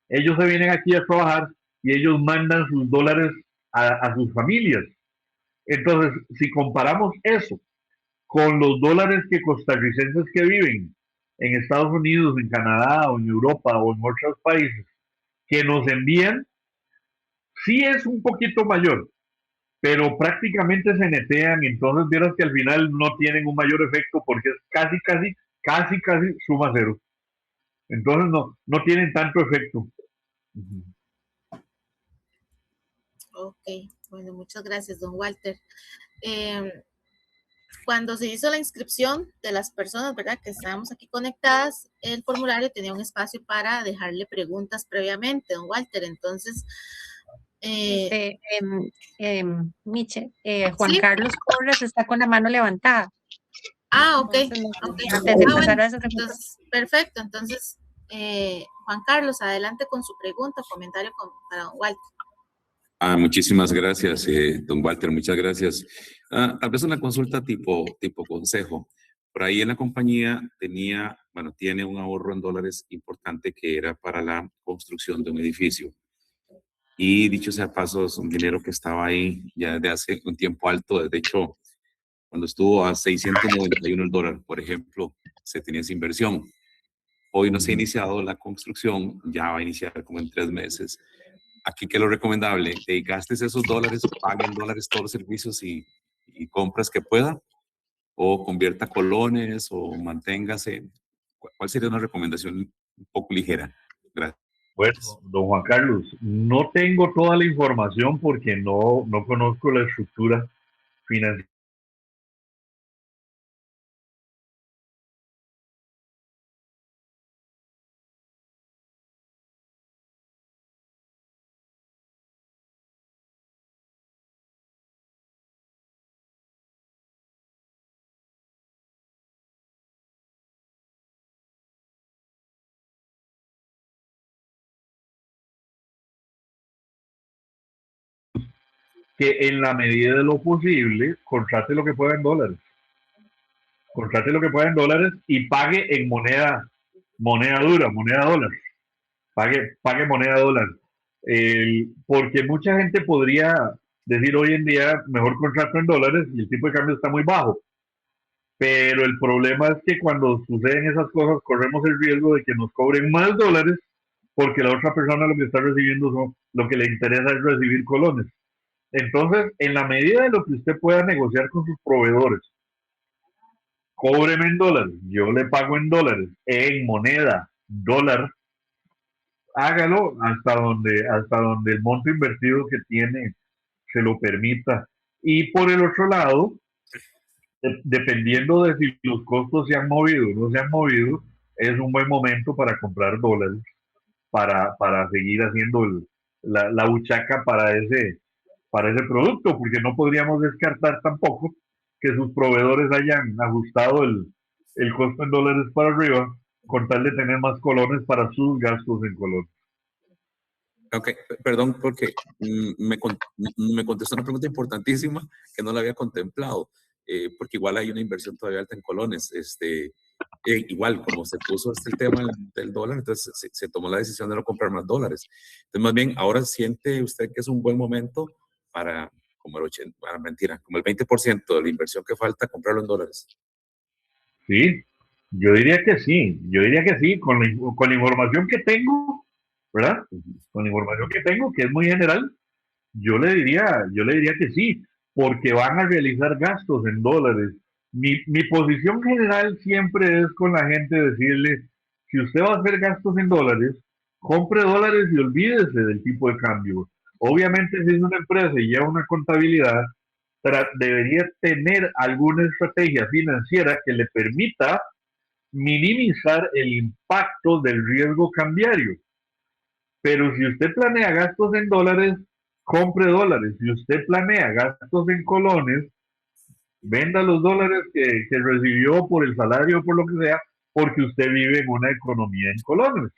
Ellos se vienen aquí a trabajar y ellos mandan sus dólares a sus familias. Entonces, si comparamos eso con los dólares que costarricenses que viven en Estados Unidos, en Canadá o en Europa o en otros países que nos envían, sí es un poquito mayor, pero prácticamente se netean. Entonces vieras que al final no tienen un mayor efecto porque es casi suma cero. Entonces no tienen tanto efecto.
Ok, bueno, muchas gracias, don Walter. Cuando se hizo la inscripción de las personas, ¿verdad? Que estábamos aquí conectadas, el formulario tenía un espacio para dejarle preguntas previamente, don Walter. Entonces, Eh,
Miche, Juan
sí,
Carlos Porras está con la mano levantada.
ok,
Entonces, no sé,
ok.
antes de
Bueno,
empezar a hacer preguntas.
entonces, perfecto. Entonces, Juan Carlos, adelante con su pregunta o comentario para don Walter.
Muchísimas gracias, don Walter, muchas gracias. Tal vez una consulta tipo consejo. Por ahí en la compañía tiene un ahorro en dólares importante que era para la construcción de un edificio. Y dicho sea paso, es un dinero que estaba ahí ya desde hace un tiempo alto. De hecho, cuando estuvo a 691 el dólar, por ejemplo, se tenía esa inversión. Hoy no se ha iniciado la construcción, ya va a iniciar como en 3 meses. Aquí, ¿qué es lo recomendable? Gastes esos dólares, pague en dólares todos los servicios y compras que pueda, o convierta colones, o manténgase. ¿Cuál sería una recomendación un poco ligera? Gracias.
Bueno, don Juan Carlos, no tengo toda la información porque no conozco la estructura financiera que en la medida de lo posible contrate lo que pueda en dólares. Contrate lo que pueda en dólares y pague en moneda dura, moneda dólar. Pague moneda dólar. Porque mucha gente podría decir hoy en día mejor contrato en dólares y el tipo de cambio está muy bajo. Pero el problema es que cuando suceden esas cosas corremos el riesgo de que nos cobren más dólares porque la otra persona lo que está recibiendo lo que le interesa es recibir colones. Entonces, en la medida de lo que usted pueda negociar con sus proveedores, cóbreme en dólares, yo le pago en dólares, en moneda, dólar, hágalo hasta donde el monto invertido que tiene se lo permita. Y por el otro lado, dependiendo de si los costos se han movido o no se han movido, es un buen momento para comprar dólares, para seguir haciendo la buchaca para ese producto, porque no podríamos descartar tampoco que sus proveedores hayan ajustado el costo en dólares para arriba con tal de tener más colones para sus gastos en colones.
Ok, perdón porque me contestó una pregunta importantísima que no la había contemplado, porque igual hay una inversión todavía alta en colones. Igual, como se puso el tema del dólar, entonces se tomó la decisión de no comprar más dólares. Entonces, más bien, ahora siente usted que es un buen momento para, como el 80, mentira, como el 20% de la inversión que falta, comprarlo en dólares.
Sí, yo diría que sí, con la información que tengo, ¿verdad? Con la información que tengo, que es muy general, yo le diría que sí, porque van a realizar gastos en dólares. Mi posición general siempre es con la gente decirle, si usted va a hacer gastos en dólares, compre dólares y olvídese del tipo de cambio. Obviamente, si es una empresa y lleva una contabilidad, debería tener alguna estrategia financiera que le permita minimizar el impacto del riesgo cambiario. Pero si usted planea gastos en dólares, compre dólares. Si usted planea gastos en colones, venda los dólares que recibió por el salario o por lo que sea, porque usted vive en una economía en colones.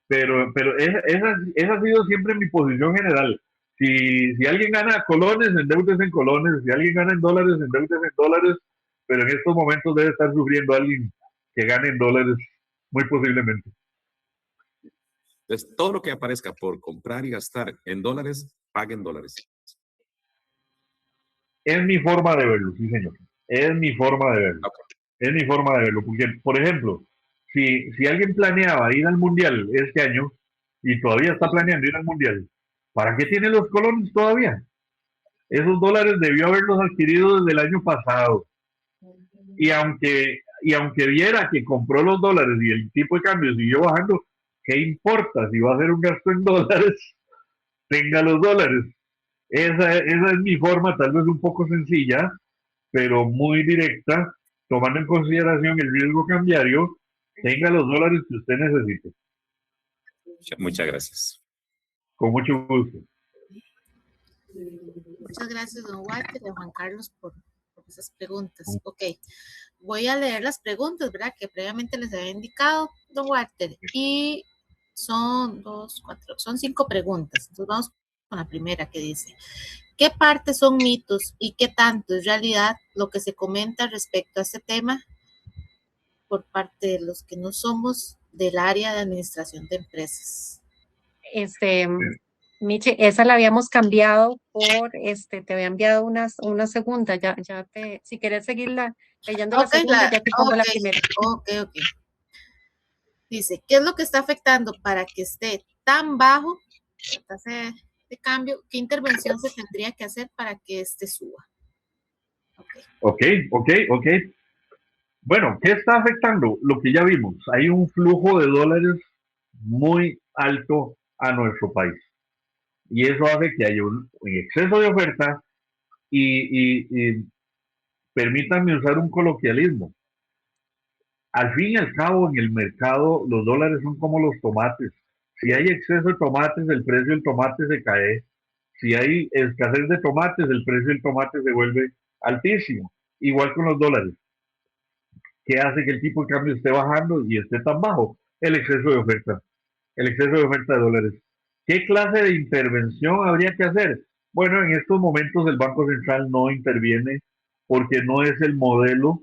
Pero esa ha sido siempre mi posición general. Si alguien gana colones, endeudes en colones. Si alguien gana en dólares, endeudes en dólares. Pero en estos momentos debe estar sufriendo alguien que gane en dólares, muy posiblemente.
Entonces, todo lo que aparezca por comprar y gastar en dólares, pague en dólares.
Es mi forma de verlo, sí, señor. Es mi forma de verlo.
Okay.
Es mi forma de verlo. Porque, por ejemplo, si alguien planeaba ir al Mundial este año y todavía está planeando ir al Mundial, ¿para qué tiene los colones todavía? Esos dólares debió haberlos adquirido desde el año pasado. Y aunque viera que compró los dólares y el tipo de cambio siguió bajando, ¿qué importa? Si va a hacer un gasto en dólares, tenga los dólares. Esa es mi forma, tal vez un poco sencilla, pero muy directa, tomando en consideración el riesgo cambiario, tenga los dólares que usted necesite.
Muchas gracias.
Con mucho gusto.
Muchas gracias, don Walter y a Juan Carlos por esas preguntas. Ok, voy a leer las preguntas, ¿verdad? Que previamente les había indicado, don Walter. Y son 5 preguntas. Entonces vamos con la primera que dice, ¿qué partes son mitos y qué tanto es realidad lo que se comenta respecto a este tema por parte de los que no somos del área de administración de empresas?
Miche, esa la habíamos cambiado por, te había enviado una segunda, si quieres seguirla leyendo la
Ok,
segunda, ya te pongo la primera.
ok. Dice, ¿qué es lo que está afectando para que esté tan bajo la tasa de cambio? ¿Qué intervención se tendría que hacer para que este suba?
Ok. Bueno, ¿qué está afectando? Lo que ya vimos, hay un flujo de dólares muy alto a nuestro país. Y eso hace que haya un exceso de oferta y permítanme usar un coloquialismo. Al fin y al cabo, en el mercado, los dólares son como los tomates. Si hay exceso de tomates, el precio del tomate se cae. Si hay escasez de tomates, el precio del tomate se vuelve altísimo. Igual con los dólares. ¿Qué hace que el tipo de cambio esté bajando y esté tan bajo? El exceso de oferta. El exceso de oferta de dólares. ¿Qué clase de intervención habría que hacer? Bueno, en estos momentos el Banco Central no interviene porque no es el modelo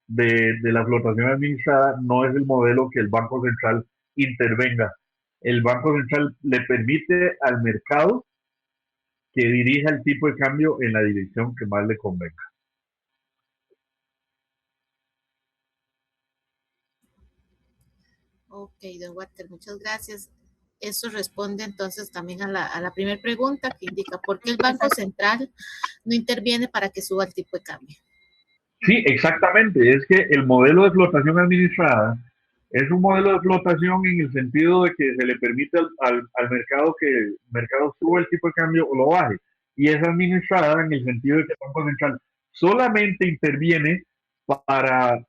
de la flotación administrada, no es el modelo que el Banco Central intervenga. El Banco Central le permite al mercado que dirija el tipo de cambio en la dirección que más le convenga.
Ok, don Walter, muchas gracias. Eso responde entonces también a la primera pregunta que indica por qué el Banco Central no interviene para que suba el tipo de cambio.
Sí, exactamente. Es que el modelo de flotación administrada es un modelo de flotación en el sentido de que se le permite al mercado que el mercado suba el tipo de cambio o lo baje. Y es administrada en el sentido de que el Banco Central solamente interviene para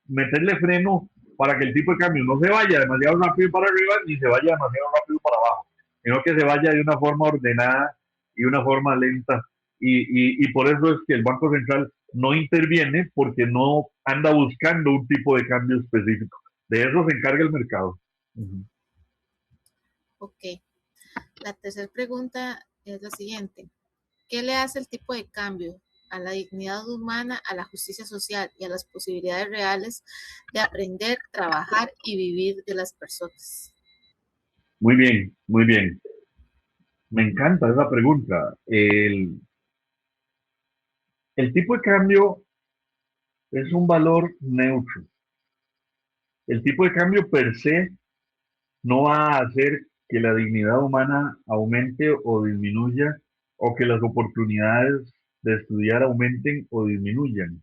meterle freno para que el tipo de cambio no se vaya demasiado rápido para arriba ni se vaya demasiado rápido para abajo, sino que se vaya de una forma ordenada y una forma lenta. Y por eso es que el Banco Central no interviene porque no anda buscando un tipo de cambio específico. De eso se encarga el mercado.
Ok. La tercera pregunta es la siguiente. ¿Qué le hace el tipo de cambio a la dignidad humana, a la justicia social y a las posibilidades reales de aprender, trabajar y vivir de las personas?
Muy bien, muy bien. Me encanta esa pregunta. El tipo de cambio es un valor neutro. El tipo de cambio per se no va a hacer que la dignidad humana aumente o disminuya o que las oportunidades de estudiar aumenten o disminuyan.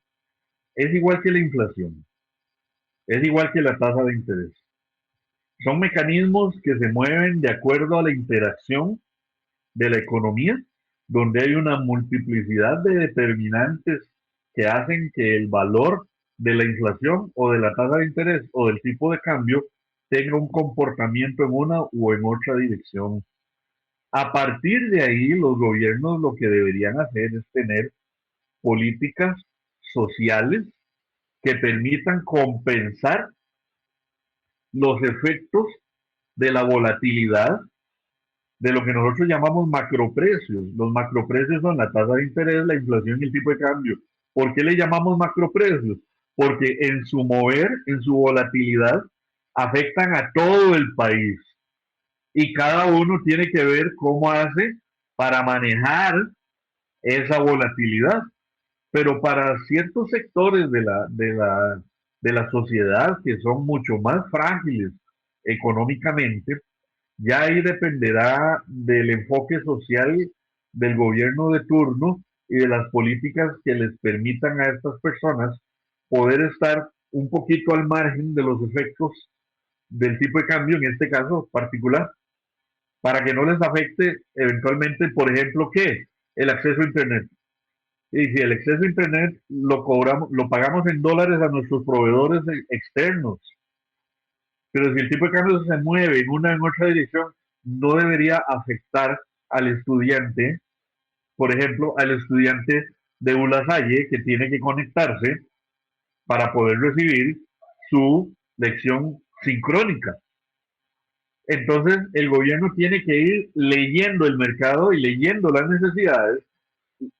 Es igual que la inflación, es igual que la tasa de interés. Son mecanismos que se mueven de acuerdo a la interacción de la economía, donde hay una multiplicidad de determinantes que hacen que el valor de la inflación o de la tasa de interés o del tipo de cambio tenga un comportamiento en una o en otra dirección. A partir de ahí, los gobiernos lo que deberían hacer es tener políticas sociales que permitan compensar los efectos de la volatilidad de lo que nosotros llamamos macroprecios. Los macroprecios son la tasa de interés, la inflación y el tipo de cambio. ¿Por qué le llamamos macroprecios? Porque en su mover, en su volatilidad, afectan a todo el país. Y cada uno tiene que ver cómo hace para manejar esa volatilidad. Pero para ciertos sectores de la sociedad que son mucho más frágiles económicamente, ya ahí dependerá del enfoque social del gobierno de turno y de las políticas que les permitan a estas personas poder estar un poquito al margen de los efectos del tipo de cambio, en este caso particular, para que no les afecte eventualmente, por ejemplo, ¿qué? El acceso a Internet. Y si el acceso a Internet lo cobramos, lo pagamos en dólares a nuestros proveedores externos, pero si el tipo de cambio se mueve en una en otra dirección, no debería afectar al estudiante por ejemplo, al estudiante de La Salle que tiene que conectarse para poder recibir su lección sincrónica. Entonces, el gobierno tiene que ir leyendo el mercado y leyendo las necesidades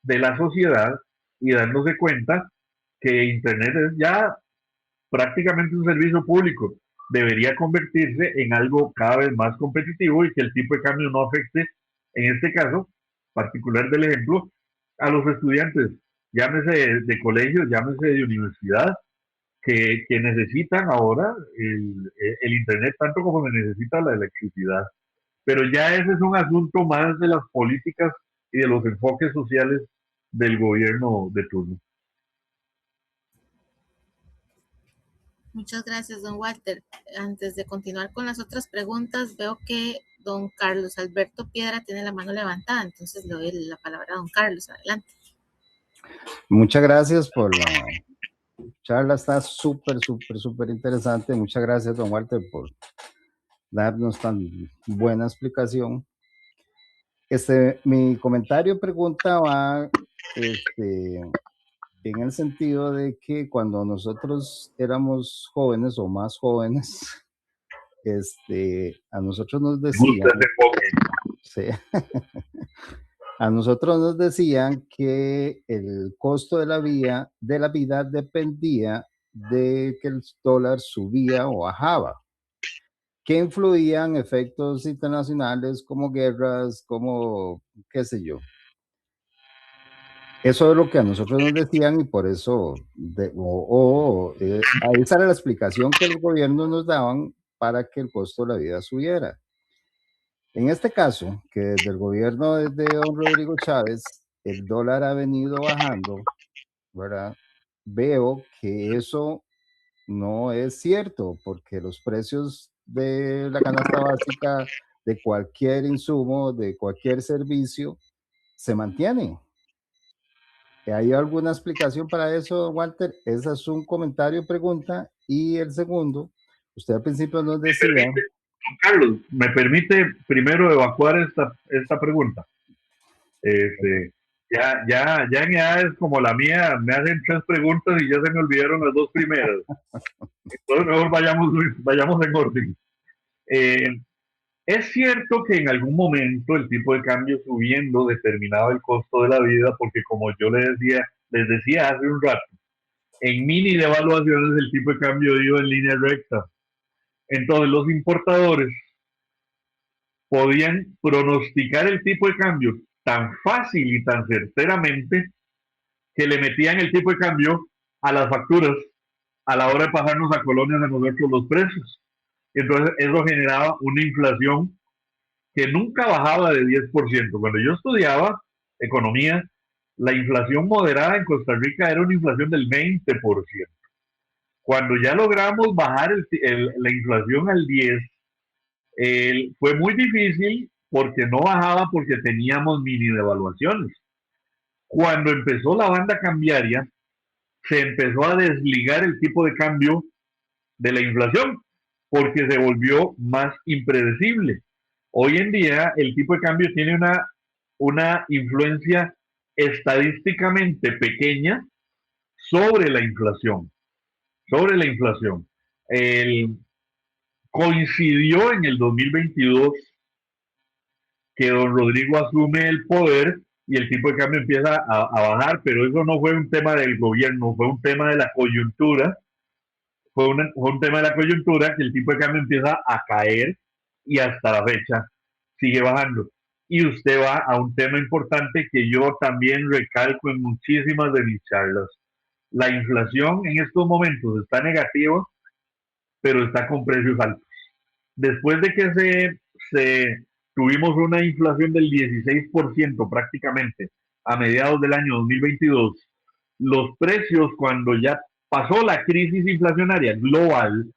de la sociedad y dándose cuenta que Internet es ya prácticamente un servicio público. Debería convertirse en algo cada vez más competitivo y que el tipo de cambio no afecte, en este caso particular del ejemplo, a los estudiantes, llámese de colegio, llámese de universidad, que necesitan ahora el Internet tanto como se necesita la electricidad. Pero ya ese es un asunto más de las políticas y de los enfoques sociales del gobierno de turno.
Muchas gracias, don Walter. Antes de continuar con las otras preguntas, veo que don Carlos Alberto Piedra tiene la mano levantada, entonces le doy la palabra a don Carlos. Adelante.
Muchas gracias por la charla, está súper interesante. Muchas gracias, don Walter, por darnos tan buena explicación. Mi comentario pregunta va en el sentido de que cuando nosotros éramos jóvenes o más jóvenes, a nosotros nos decían, sí, a nosotros nos decían que el costo de la vida dependía de que el dólar subía o bajaba, que influían efectos internacionales como guerras, como qué sé yo. Eso es lo que a nosotros nos decían y por eso, esa era la explicación que los gobiernos nos daban para que el costo de la vida subiera. En este caso, que desde el gobierno de don Rodrigo Chávez, el dólar ha venido bajando, ¿verdad? Veo que eso no es cierto, porque los precios de la canasta básica, de cualquier insumo, de cualquier servicio, se mantienen. ¿Hay alguna explicación para eso, Walter? Ese es un comentario, pregunta. Y el segundo, usted al principio nos decía...
Carlos, ¿me permite primero evacuar esta pregunta? Ya en edades como la mía me hacen 3 preguntas y ya se me olvidaron las 2 primeras. Entonces mejor vayamos en orden. Es cierto que en algún momento el tipo de cambio subiendo determinaba el costo de la vida, porque como yo les decía hace un rato, en mini devaluaciones el tipo de cambio iba en línea recta. Entonces los importadores podían pronosticar el tipo de cambio tan fácil y tan certeramente que le metían el tipo de cambio a las facturas a la hora de pasarnos a colonias a nosotros los precios. Entonces eso generaba una inflación que nunca bajaba de 10%. Cuando yo estudiaba economía, la inflación moderada en Costa Rica era una inflación del 20%. Cuando ya logramos bajar la inflación al 10%, fue muy difícil porque no bajaba porque teníamos mini devaluaciones. Cuando empezó la banda cambiaria, se empezó a desligar el tipo de cambio de la inflación porque se volvió más impredecible. Hoy en día el tipo de cambio tiene una influencia estadísticamente pequeña sobre la inflación. Coincidió en el 2022 que don Rodrigo asume el poder y el tipo de cambio empieza a bajar, pero eso no fue un tema del gobierno, fue un tema de la coyuntura. Fue un tema de la coyuntura que el tipo de cambio empieza a caer y hasta la fecha sigue bajando. Y usted va a un tema importante que yo también recalco en muchísimas de mis charlas. La inflación en estos momentos está negativa, pero está con precios altos. Después de que tuvimos una inflación del 16% prácticamente a mediados del año 2022, los precios cuando ya pasó la crisis inflacionaria global,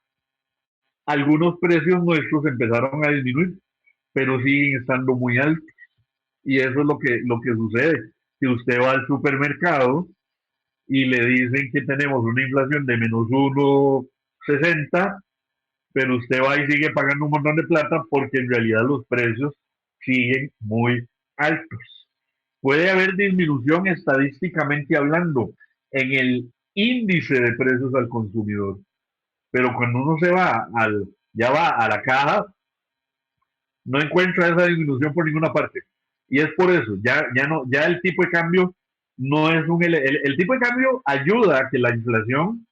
algunos precios nuestros empezaron a disminuir, pero siguen estando muy altos. Y eso es lo que sucede. Si usted va al supermercado y le dicen que tenemos una inflación de menos 1,60, pero usted va y sigue pagando un montón de plata porque en realidad los precios siguen muy altos. puede haber disminución estadísticamente hablando en el índice de precios al consumidor. Pero cuando uno ya va a la caja, no encuentra esa disminución por ninguna parte. Y es por eso, ya el tipo de cambio no es el tipo de cambio ayuda a que la inflación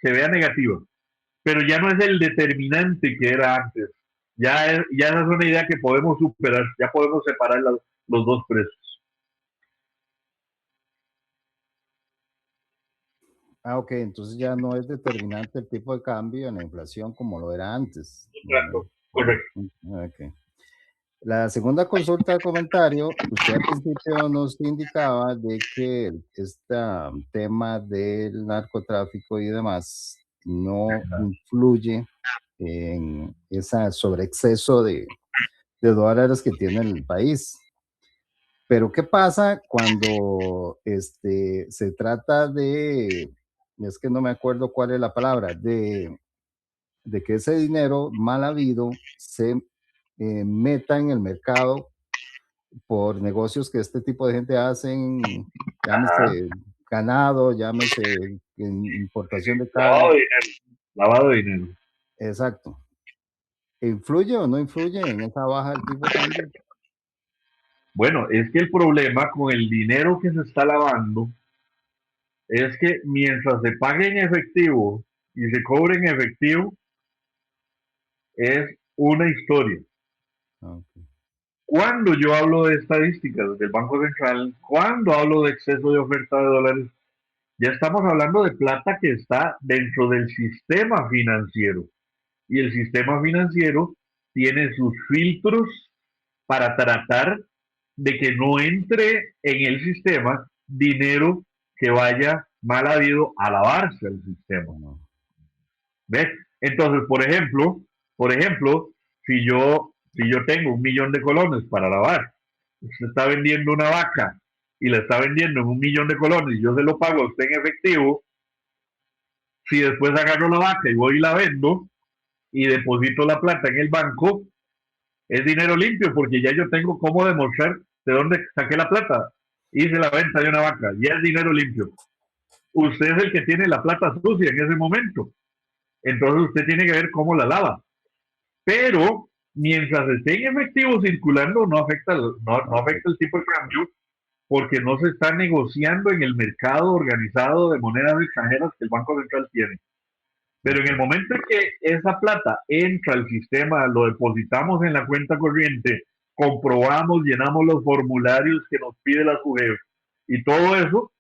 se vea negativa, pero ya no es el determinante que era antes. Ya esa es una idea que podemos superar, ya podemos separar los dos precios.
Ah, ok, entonces ya no es determinante el tipo de cambio en la inflación como lo era antes.
Correcto.
Okay. La segunda consulta de comentario, usted al principio nos indicaba de que este tema del narcotráfico y demás no influye en ese sobreexceso de dólares que tiene el país. Pero ¿qué pasa cuando se trata de, es que no me acuerdo cuál es la palabra, de que ese dinero mal habido se meta en el mercado por negocios que este tipo de gente hacen, llámese ganado, llámese importación de carne?
Lavado de dinero.
Exacto. ¿Influye o no influye en esa baja del tipo de cambio?
Bueno, es que el problema con el dinero que se está lavando es que mientras se pague en efectivo y se cobre en efectivo, es una historia.
Okay.
Cuando yo hablo de estadísticas del Banco Central, cuando hablo de exceso de oferta de dólares, ya estamos hablando de plata que está dentro del sistema financiero. Y el sistema financiero tiene sus filtros para tratar de que no entre en el sistema dinero que vaya mal habido a lavarse el sistema. ¿Ves? Entonces, por ejemplo, si yo tengo 1.000.000 de colones para lavar, usted está vendiendo una vaca y la está vendiendo en 1.000.000 de colones y yo se lo pago a usted en efectivo, si después agarro la vaca y voy y la vendo y deposito la plata en el banco, es dinero limpio porque ya yo tengo cómo demostrar de dónde saqué la plata. Hice la venta de una vaca, ya es dinero limpio. Usted es el que tiene la plata sucia en ese momento. Entonces usted tiene que ver cómo la lava. Pero mientras esté en efectivo circulando, no afecta el tipo de cambio porque no se está negociando en el mercado organizado de monedas extranjeras que el Banco Central tiene. Pero en el momento en que esa plata entra al sistema, lo depositamos en la cuenta corriente, comprobamos, llenamos los formularios que nos pide la SUGEF y todo eso,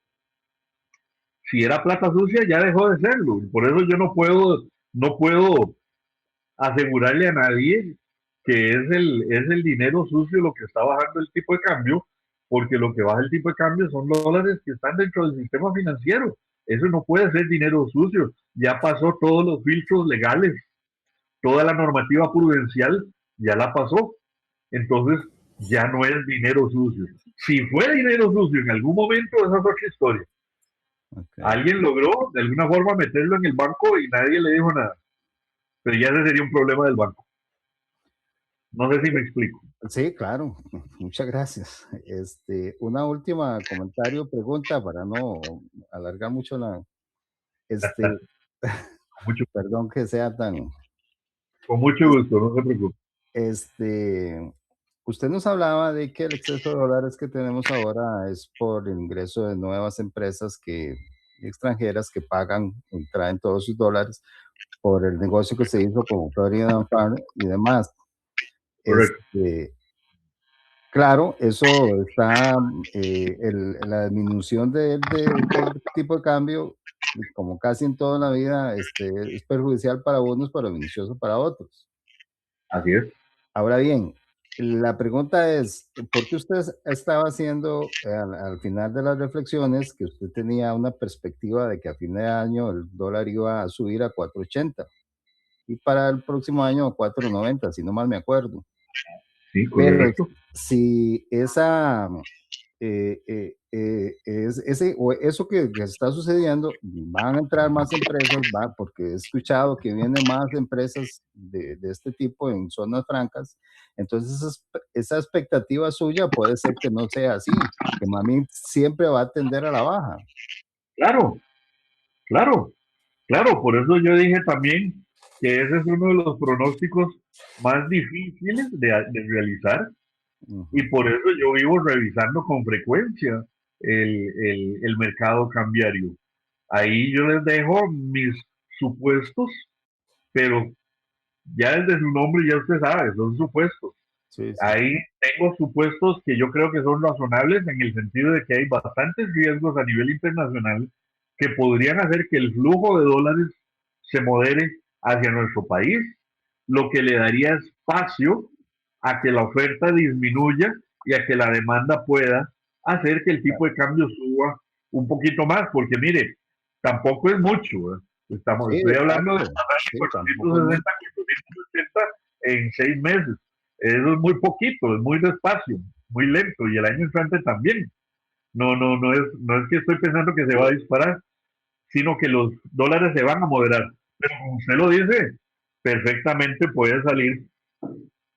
si era plata sucia ya dejó de serlo. Por eso yo no puedo asegurarle a nadie que es el dinero sucio lo que está bajando el tipo de cambio, porque lo que baja el tipo de cambio son los dólares que están dentro del sistema financiero. Eso no puede ser dinero sucio. Ya pasó todos los filtros legales, toda la normativa prudencial ya la pasó. Entonces ya no es dinero sucio. Si fue dinero sucio en algún momento, esa es otra historia. Okay. Alguien logró de alguna forma meterlo en el banco y nadie le dijo nada. Pero ya ese sería un problema del banco. No sé si me explico.
Sí, claro. Muchas gracias. Una última comentario, pregunta para no alargar mucho la. Perdón que sea tan.
Con mucho gusto, no se preocupe.
Usted nos hablaba de que el exceso de dólares que tenemos ahora es por el ingreso de nuevas empresas extranjeras que pagan y traen todos sus dólares por el negocio que se hizo con Florida Farm y demás. Claro, eso está, la disminución del tipo de cambio, como casi en toda la vida, es perjudicial para unos, pero beneficioso para otros.
Así es.
Ahora bien, la pregunta es, ¿por qué usted estaba haciendo al final de las reflexiones que usted tenía una perspectiva de que a fin de año el dólar iba a subir a 4.80 y para el próximo año a 4.90, si no mal me acuerdo?
Sí, correcto.
Pero si esa eso que está sucediendo, van a entrar más empresas, porque he escuchado que vienen más empresas de este tipo en zonas francas, entonces esa expectativa suya puede ser que no sea así, que más bien siempre va a tender a la baja.
Claro, claro, claro, por eso yo dije también que ese es uno de los pronósticos más difíciles de realizar. Y por eso yo vivo revisando con frecuencia el mercado cambiario. Ahí yo les dejo mis supuestos, pero ya desde su nombre ya usted sabe, son supuestos.
Sí, sí.
Ahí tengo supuestos que yo creo que son razonables en el sentido de que hay bastantes riesgos a nivel internacional que podrían hacer que el flujo de dólares se modere hacia nuestro país, lo que le daría espacio a que la oferta disminuya y a que la demanda pueda hacer que el tipo de cambio suba un poquito más, porque mire, tampoco es mucho, ¿eh?
Sí,
Estoy hablando de
exacto. Sí, tampoco es
460, 480 en 6 meses. Eso es muy poquito, es muy despacio, muy lento, y el año entrante también. No es que estoy pensando que se va a disparar, sino que los dólares se van a moderar. Pero como usted lo dice, perfectamente puede salir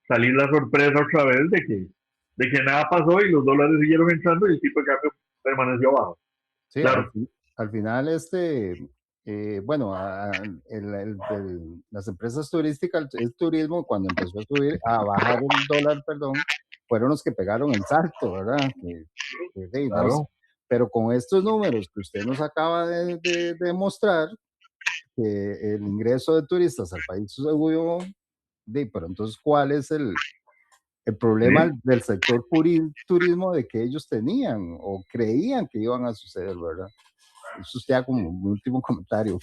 la sorpresa otra vez de que nada pasó y los dólares siguieron entrando y el tipo de cambio permaneció bajo.
Sí,
Claro.
al final, bueno, las empresas turísticas, el turismo, cuando empezó a bajar el dólar, perdón, fueron los que pegaron el salto, ¿verdad?
Claro.
Pero con estos números que usted nos acaba de mostrar, que el ingreso de turistas al país subió, pero entonces, ¿cuál es el problema
Sí.
del sector turismo de que ellos tenían o creían que iban a suceder, ¿verdad? Eso ya como un último comentario.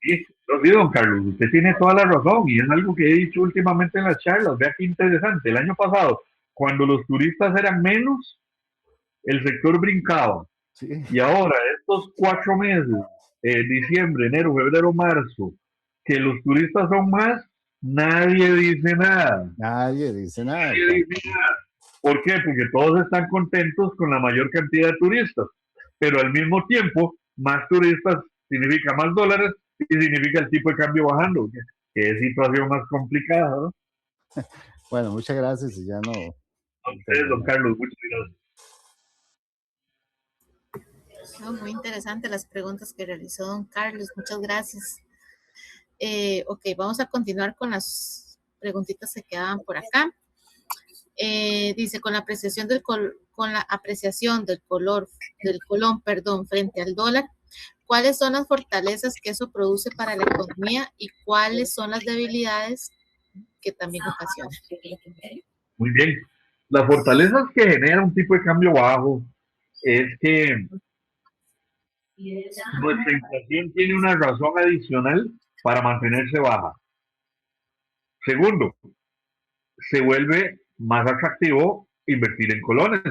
Sí, sí, don Carlos, usted tiene toda la razón y es algo que he dicho últimamente en las charlas. Vea qué interesante. El año pasado, cuando los turistas eran menos, el sector brincaba.
Sí.
Y ahora, estos 4 meses, diciembre, enero, febrero, marzo, que los turistas son más, nadie dice nada.
Nadie dice nada.
Nadie dice nada. ¿Por qué? Porque todos están contentos con la mayor cantidad de turistas, pero al mismo tiempo, más turistas significa más dólares y significa el tipo de cambio bajando. Que es situación más complicada, ¿no?
Bueno, muchas gracias y ya no.
A ustedes, don Carlos, muchas gracias.
No, muy interesante las preguntas que realizó don Carlos. Muchas gracias. Ok, vamos a continuar con las preguntitas que quedaban por acá. Dice, con la apreciación del colón, frente al dólar, ¿cuáles son las fortalezas que eso produce para la economía y cuáles son las debilidades que también ocasiona?
Muy bien. Las fortalezas que genera un tipo de cambio bajo es que nuestra inflación tiene una razón adicional para mantenerse baja. Segundo, se vuelve más atractivo invertir en colones.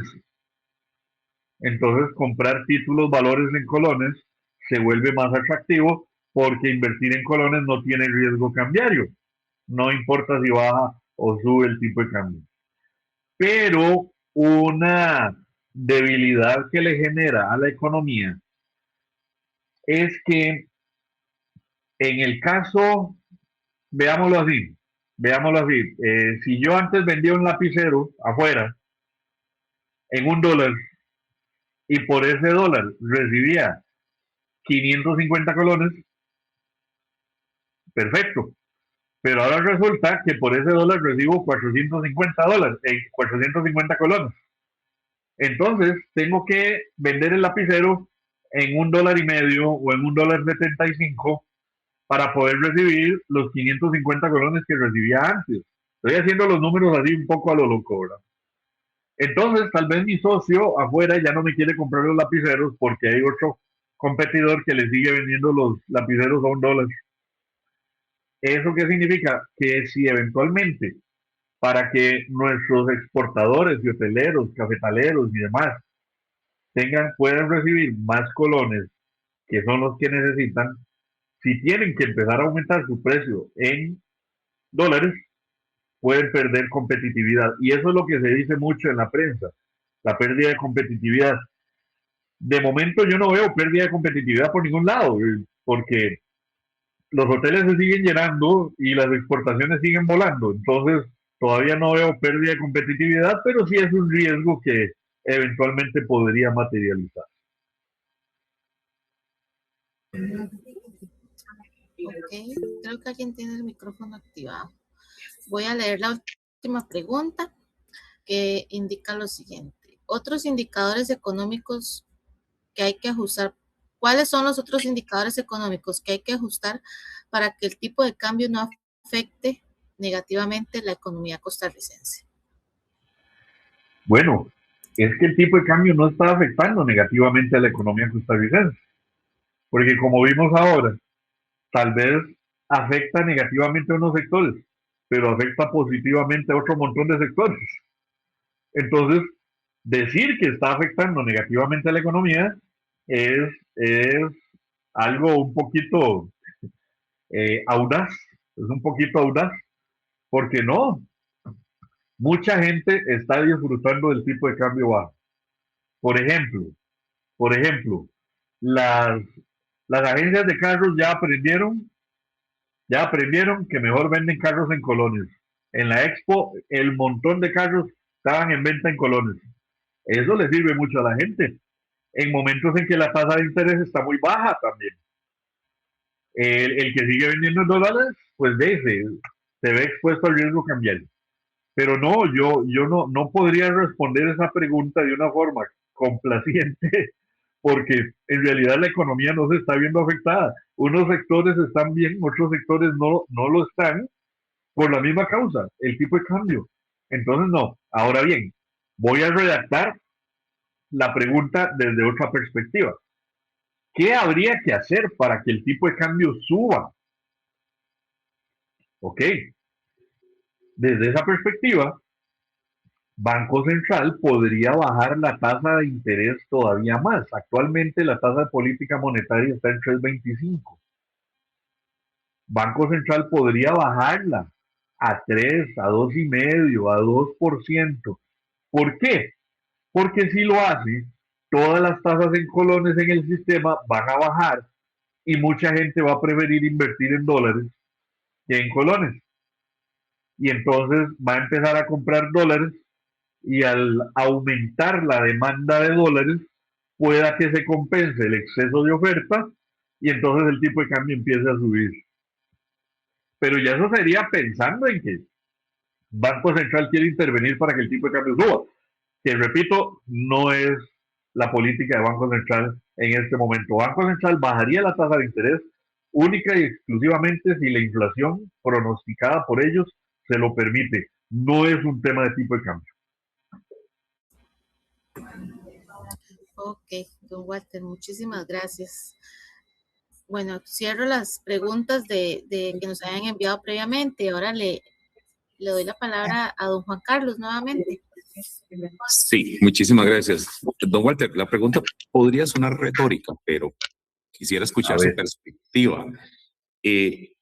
Entonces, comprar títulos valores en colones se vuelve más atractivo porque invertir en colones no tiene riesgo cambiario. No importa si baja o sube el tipo de cambio. Pero una debilidad que le genera a la economía es que en el caso, veámoslo así, si yo antes vendía un lapicero afuera en $1 y por ese dólar recibía 550 colones, perfecto. Pero ahora resulta que por ese dólar recibo $450, 450 colones. Entonces tengo que vender el lapicero en $1.50 o en $1.75 para poder recibir los 550 colones que recibía antes. Estoy haciendo los números así un poco a lo loco, ¿verdad? Entonces, tal vez mi socio afuera ya no me quiere comprar los lapiceros porque hay otro competidor que le sigue vendiendo los lapiceros a $1. ¿Eso qué significa? Que si eventualmente, para que nuestros exportadores y hoteleros, cafetaleros y demás puedan recibir más colones, que son los que necesitan, si tienen que empezar a aumentar su precio en dólares, pueden perder competitividad. Y eso es lo que se dice mucho en la prensa. la pérdida de competitividad. De momento yo no veo pérdida de competitividad por ningún lado, porque los hoteles se siguen llenando y las exportaciones siguen volando. Entonces, todavía no veo pérdida de competitividad, pero sí es un riesgo que eventualmente podría materializar.
Ok, creo que alguien tiene el micrófono activado. Voy a leer la última pregunta que indica lo siguiente. Otros indicadores económicos que hay que ajustar. ¿Cuáles son los otros indicadores económicos que hay que ajustar para que el tipo de cambio no afecte negativamente la economía costarricense?
Bueno, es que el tipo de cambio no está afectando negativamente a la economía costarricense, porque como vimos ahora, tal vez afecta negativamente a unos sectores, pero afecta positivamente a otro montón de sectores. Entonces, decir que está afectando negativamente a la economía es algo un poquito audaz, es un poquito audaz, porque no, mucha gente está disfrutando del tipo de cambio bajo. Por ejemplo, por ejemplo, las, las agencias de carros ya aprendieron que mejor venden carros en colones. En la expo, el montón de carros estaban en venta en colones. Eso le sirve mucho a la gente. En momentos en que la tasa de interés está muy baja también. El que sigue vendiendo en dólares, pues se ve expuesto al riesgo cambiario. Pero no, yo no podría responder esa pregunta de una forma complaciente, porque en realidad la economía no se está viendo afectada. Unos sectores están bien, otros sectores no lo están, por la misma causa, el tipo de cambio. Entonces, no. Ahora bien, voy a redactar la pregunta desde otra perspectiva. ¿Qué habría que hacer para que el tipo de cambio suba? Ok. Desde esa perspectiva, Banco Central podría bajar la tasa de interés todavía más. Actualmente la tasa de política monetaria está en 3.25. Banco Central podría bajarla a 3, a 2,5, a 2%. ¿Por qué? Porque si lo hace, todas las tasas en colones en el sistema van a bajar y mucha gente va a preferir invertir en dólares que en colones. Y entonces va a empezar a comprar dólares y al aumentar la demanda de dólares, pueda que se compense el exceso de oferta y entonces el tipo de cambio empiece a subir. Pero ya eso sería pensando en que Banco Central quiere intervenir para que el tipo de cambio suba, que repito, no es la política de Banco Central en este momento. Banco Central bajaría la tasa de interés única y exclusivamente si la inflación pronosticada por ellos se lo permite. No es un tema de tipo de cambio.
Ok, don Walter, muchísimas gracias. Bueno, cierro las preguntas de que nos hayan enviado previamente. Ahora le doy la palabra a don Juan Carlos nuevamente.
Sí, muchísimas gracias. Don Walter, la pregunta podría sonar retórica, pero quisiera escuchar su perspectiva.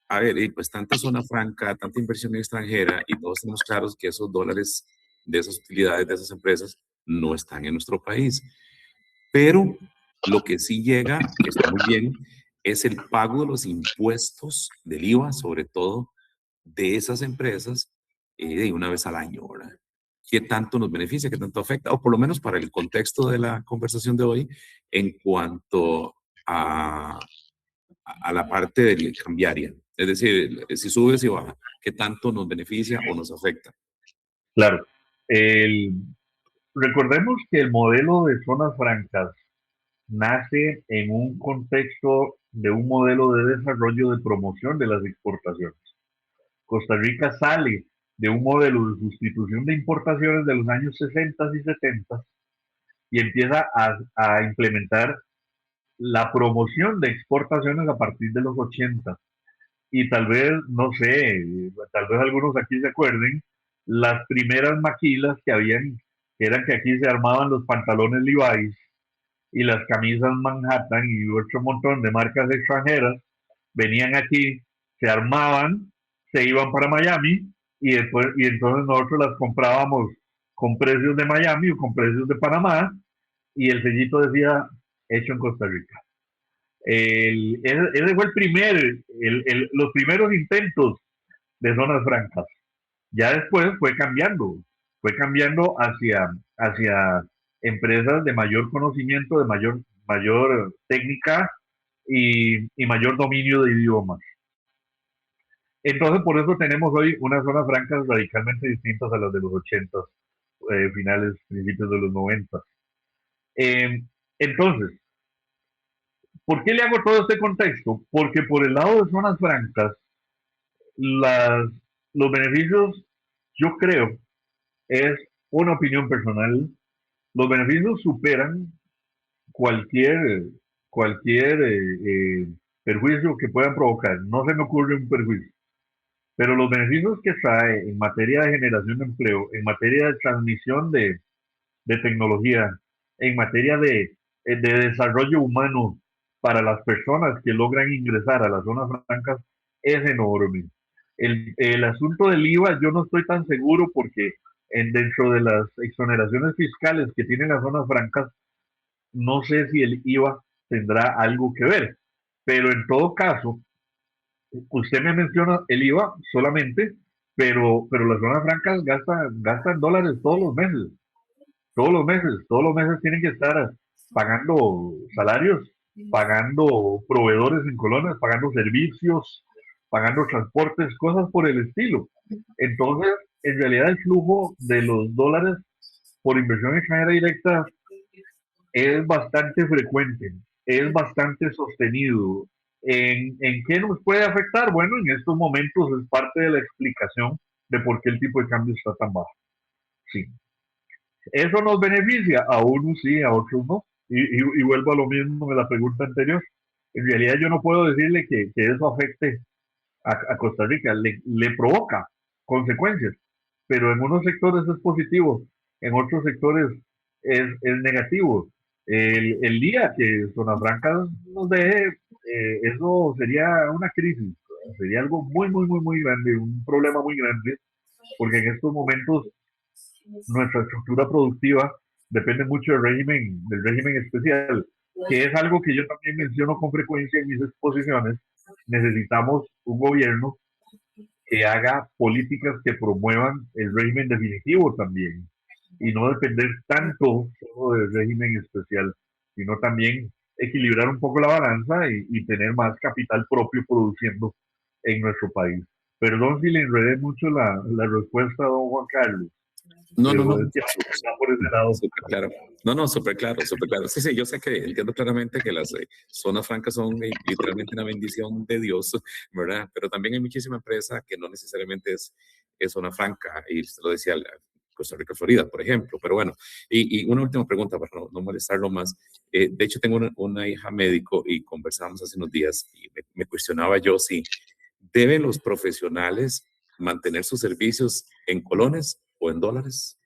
A ver, pues tanta zona franca, tanta inversión extranjera y todos estamos claros que esos dólares de esas utilidades de esas empresas no están en nuestro país. Pero lo que sí llega, que está muy bien, es el pago de los impuestos del IVA, sobre todo de esas empresas, de una vez al año, ¿verdad? ¿Qué tanto nos beneficia, qué tanto afecta? O por lo menos para el contexto de la conversación de hoy, en cuanto a la parte del cambiaria. Es decir, si sube, si baja, ¿qué tanto nos beneficia o nos afecta?
Claro. Recordemos que el modelo de zonas francas nace en un contexto de un modelo de desarrollo de promoción de las exportaciones. Costa Rica sale de un modelo de sustitución de importaciones de los años 60 y 70 y empieza a implementar la promoción de exportaciones a partir de los 80. Y tal vez, no sé, tal vez algunos aquí se acuerden, las primeras maquilas que habían, que eran que aquí se armaban los pantalones Levi's y las camisas Manhattan y otro montón de marcas extranjeras, venían aquí, se armaban, se iban para Miami y entonces nosotros las comprábamos con precios de Miami o con precios de Panamá, y el sellito decía hecho en Costa Rica. Ese fue los primeros intentos de zonas francas. Ya después fue cambiando hacia empresas de mayor conocimiento, de mayor técnica y mayor dominio de idiomas. Entonces, por eso tenemos hoy unas zonas francas radicalmente distintas a las de los 80, finales, principios de los 90. Entonces, ¿por qué le hago todo este contexto? Porque por el lado de zonas francas, los beneficios, yo creo, es una opinión personal, los beneficios superan cualquier perjuicio que puedan provocar. No se me ocurre un perjuicio. Pero los beneficios que trae en materia de generación de empleo, en materia de transmisión de tecnología, en materia de desarrollo humano para las personas que logran ingresar a las zonas francas, es enorme. El asunto del IVA, yo no estoy tan seguro porque dentro de las exoneraciones fiscales que tienen las zonas francas, no sé si el IVA tendrá algo que ver. Pero en todo caso, usted me menciona el IVA solamente, pero las zonas francas gastan dólares todos los meses. Todos los meses tienen que estar pagando salarios, pagando proveedores en colonias, pagando servicios, pagando transportes, cosas por el estilo. Entonces, en realidad el flujo de los dólares por inversión extranjera directa es bastante frecuente, es bastante sostenido. ¿En qué nos puede afectar? Bueno, en estos momentos es parte de la explicación de por qué el tipo de cambio está tan bajo. Sí. ¿Eso nos beneficia? A unos sí, a otros no. Y vuelvo a lo mismo de la pregunta anterior. En realidad yo no puedo decirle que eso afecte a Costa Rica. Le provoca consecuencias, pero en unos sectores es positivo, en otros sectores es negativo. El día que Zonas Francas nos deje, eso sería una crisis, sería algo muy, muy, muy, muy grande, un problema muy grande, porque en estos momentos nuestra estructura productiva depende mucho del régimen especial, que es algo que yo también menciono con frecuencia en mis exposiciones. Necesitamos un gobierno que haga políticas que promuevan el régimen definitivo también, y no depender tanto solo del régimen especial, sino también equilibrar un poco la balanza y tener más capital propio produciendo en nuestro país. Perdón si le enredé mucho la respuesta a don Juan Carlos.
No.
Por ese lado.
Súper claro. No, súper claro. Sí, yo sé que entiendo claramente que las zonas francas son literalmente una bendición de Dios, ¿verdad? Pero también hay muchísima empresa que no necesariamente es zona franca, y se lo decía Costa Rica, Florida, por ejemplo. Pero bueno, y una última pregunta para no molestarlo más. De hecho, tengo una hija médico y conversábamos hace unos días y me cuestionaba yo si deben los profesionales mantener sus servicios en colones o en dólares.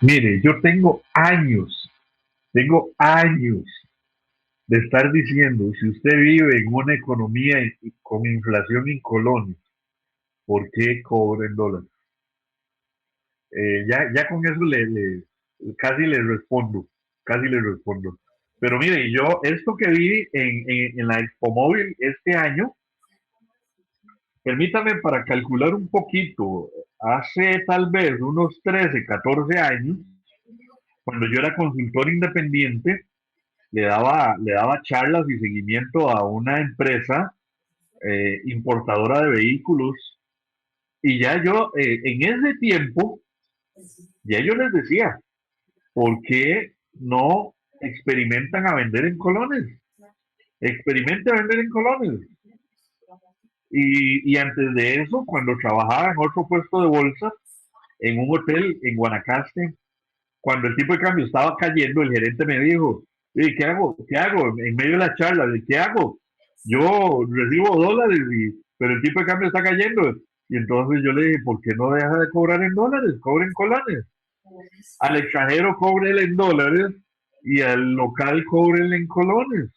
Mire, yo tengo años de estar diciendo, si usted vive en una economía con inflación en colones, ¿por qué cobra en dólares? Ya con eso casi le respondo. Pero mire, yo esto que vi en la Expo Móvil este año, permítame para calcular un poquito, hace tal vez unos 13, 14 años, cuando yo era consultor independiente, le daba charlas y seguimiento a una empresa importadora de vehículos, y ya yo en ese tiempo, ya yo les decía, ¿por qué no experimentan a vender en colones? Experimenten a vender en colones. Y antes de eso, cuando trabajaba en otro puesto de bolsa, en un hotel en Guanacaste, cuando el tipo de cambio estaba cayendo, el gerente me dijo, ¿qué hago? En medio de la charla, ¿qué hago? Yo recibo dólares, pero el tipo de cambio está cayendo. Y entonces yo le dije, ¿por qué no deja de cobrar en dólares? Cobre en colones. Al extranjero cóbrele en dólares y al local cóbrele en colones.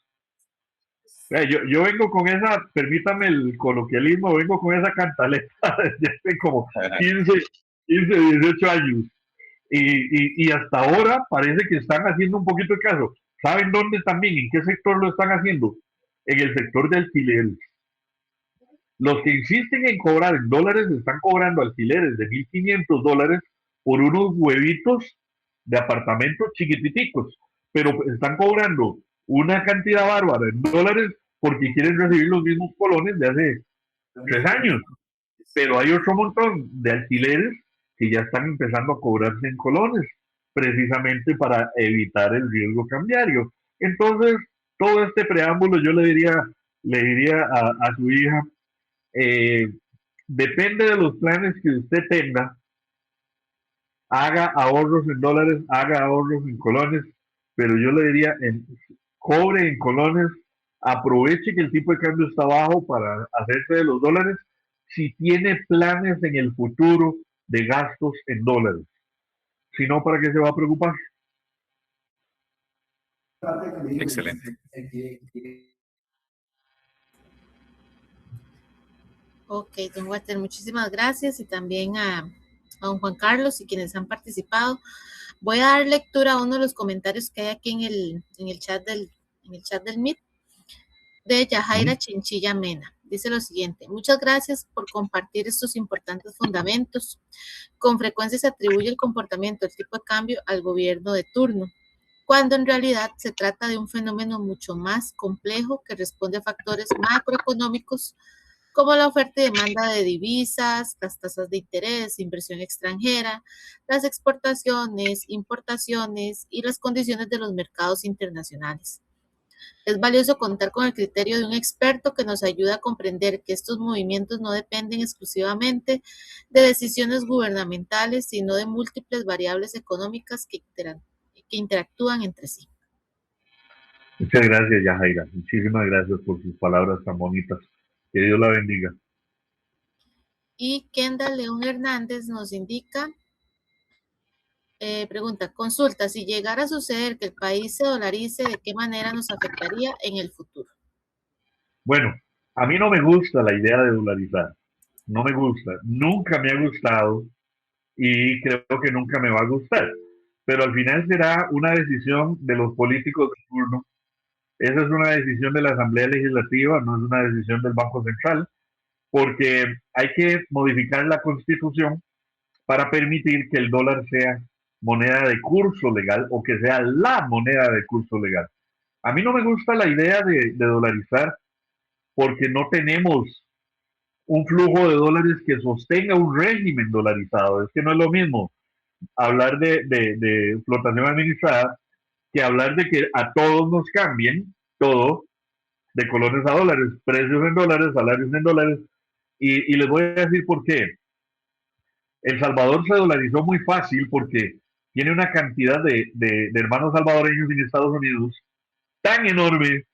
Yo vengo con esa, permítame el coloquialismo, vengo con esa cantaleta desde hace como 15, 18 años. Y hasta ahora parece que están haciendo un poquito de caso. ¿Saben dónde también? ¿En qué sector lo están haciendo? En el sector de alquileres. Los que insisten en cobrar en dólares están cobrando alquileres de $1,500 por unos huevitos de apartamentos chiquititicos, pero están cobrando una cantidad bárbara en dólares porque quieren recibir los mismos colones de hace 3 años. Pero hay otro montón de alquileres que ya están empezando a cobrarse en colones, precisamente para evitar el riesgo cambiario. Entonces, todo este preámbulo yo le diría a su hija, eh, depende de los planes que usted tenga, haga ahorros en dólares, haga ahorros en colones, pero yo le diría, cobre en colones, aproveche que el tipo de cambio está bajo para hacerse de los dólares, si tiene planes en el futuro de gastos en dólares. Si no, ¿para qué se va a preocupar?
Excelente.
Ok, don Walter, muchísimas gracias y también a don Juan Carlos y quienes han participado. Voy a dar lectura a uno de los comentarios que hay aquí en el chat del Meet de Yajaira Chinchilla Mena. Dice lo siguiente: muchas gracias por compartir estos importantes fundamentos. Con frecuencia se atribuye el comportamiento del tipo de cambio al gobierno de turno, cuando en realidad se trata de un fenómeno mucho más complejo que responde a factores macroeconómicos como la oferta y demanda de divisas, las tasas de interés, inversión extranjera, las exportaciones, importaciones y las condiciones de los mercados internacionales. Es valioso contar con el criterio de un experto que nos ayude a comprender que estos movimientos no dependen exclusivamente de decisiones gubernamentales, sino de múltiples variables económicas que interactúan entre sí.
Muchas gracias, Yajaira. Muchísimas gracias por sus palabras tan bonitas. Que Dios la bendiga.
Y Kendall León Hernández nos indica, pregunta, consulta, si llegara a suceder que el país se dolarice, ¿de qué manera nos afectaría en el futuro?
Bueno, a mí no me gusta la idea de dolarizar. No me gusta. Nunca me ha gustado y creo que nunca me va a gustar. Pero al final será una decisión de los políticos de turno. Esa es una decisión de la Asamblea Legislativa, no es una decisión del Banco Central, porque hay que modificar la Constitución para permitir que el dólar sea moneda de curso legal o que sea la moneda de curso legal. A mí no me gusta la idea de dolarizar porque no tenemos un flujo de dólares que sostenga un régimen dolarizado. Es que no es lo mismo hablar de flotación administrada que hablar de que a todos nos cambien todo de colones a dólares, precios en dólares, salarios en dólares. Y les voy a decir por qué. El Salvador se dolarizó muy fácil porque tiene una cantidad de hermanos salvadoreños en Estados Unidos tan enorme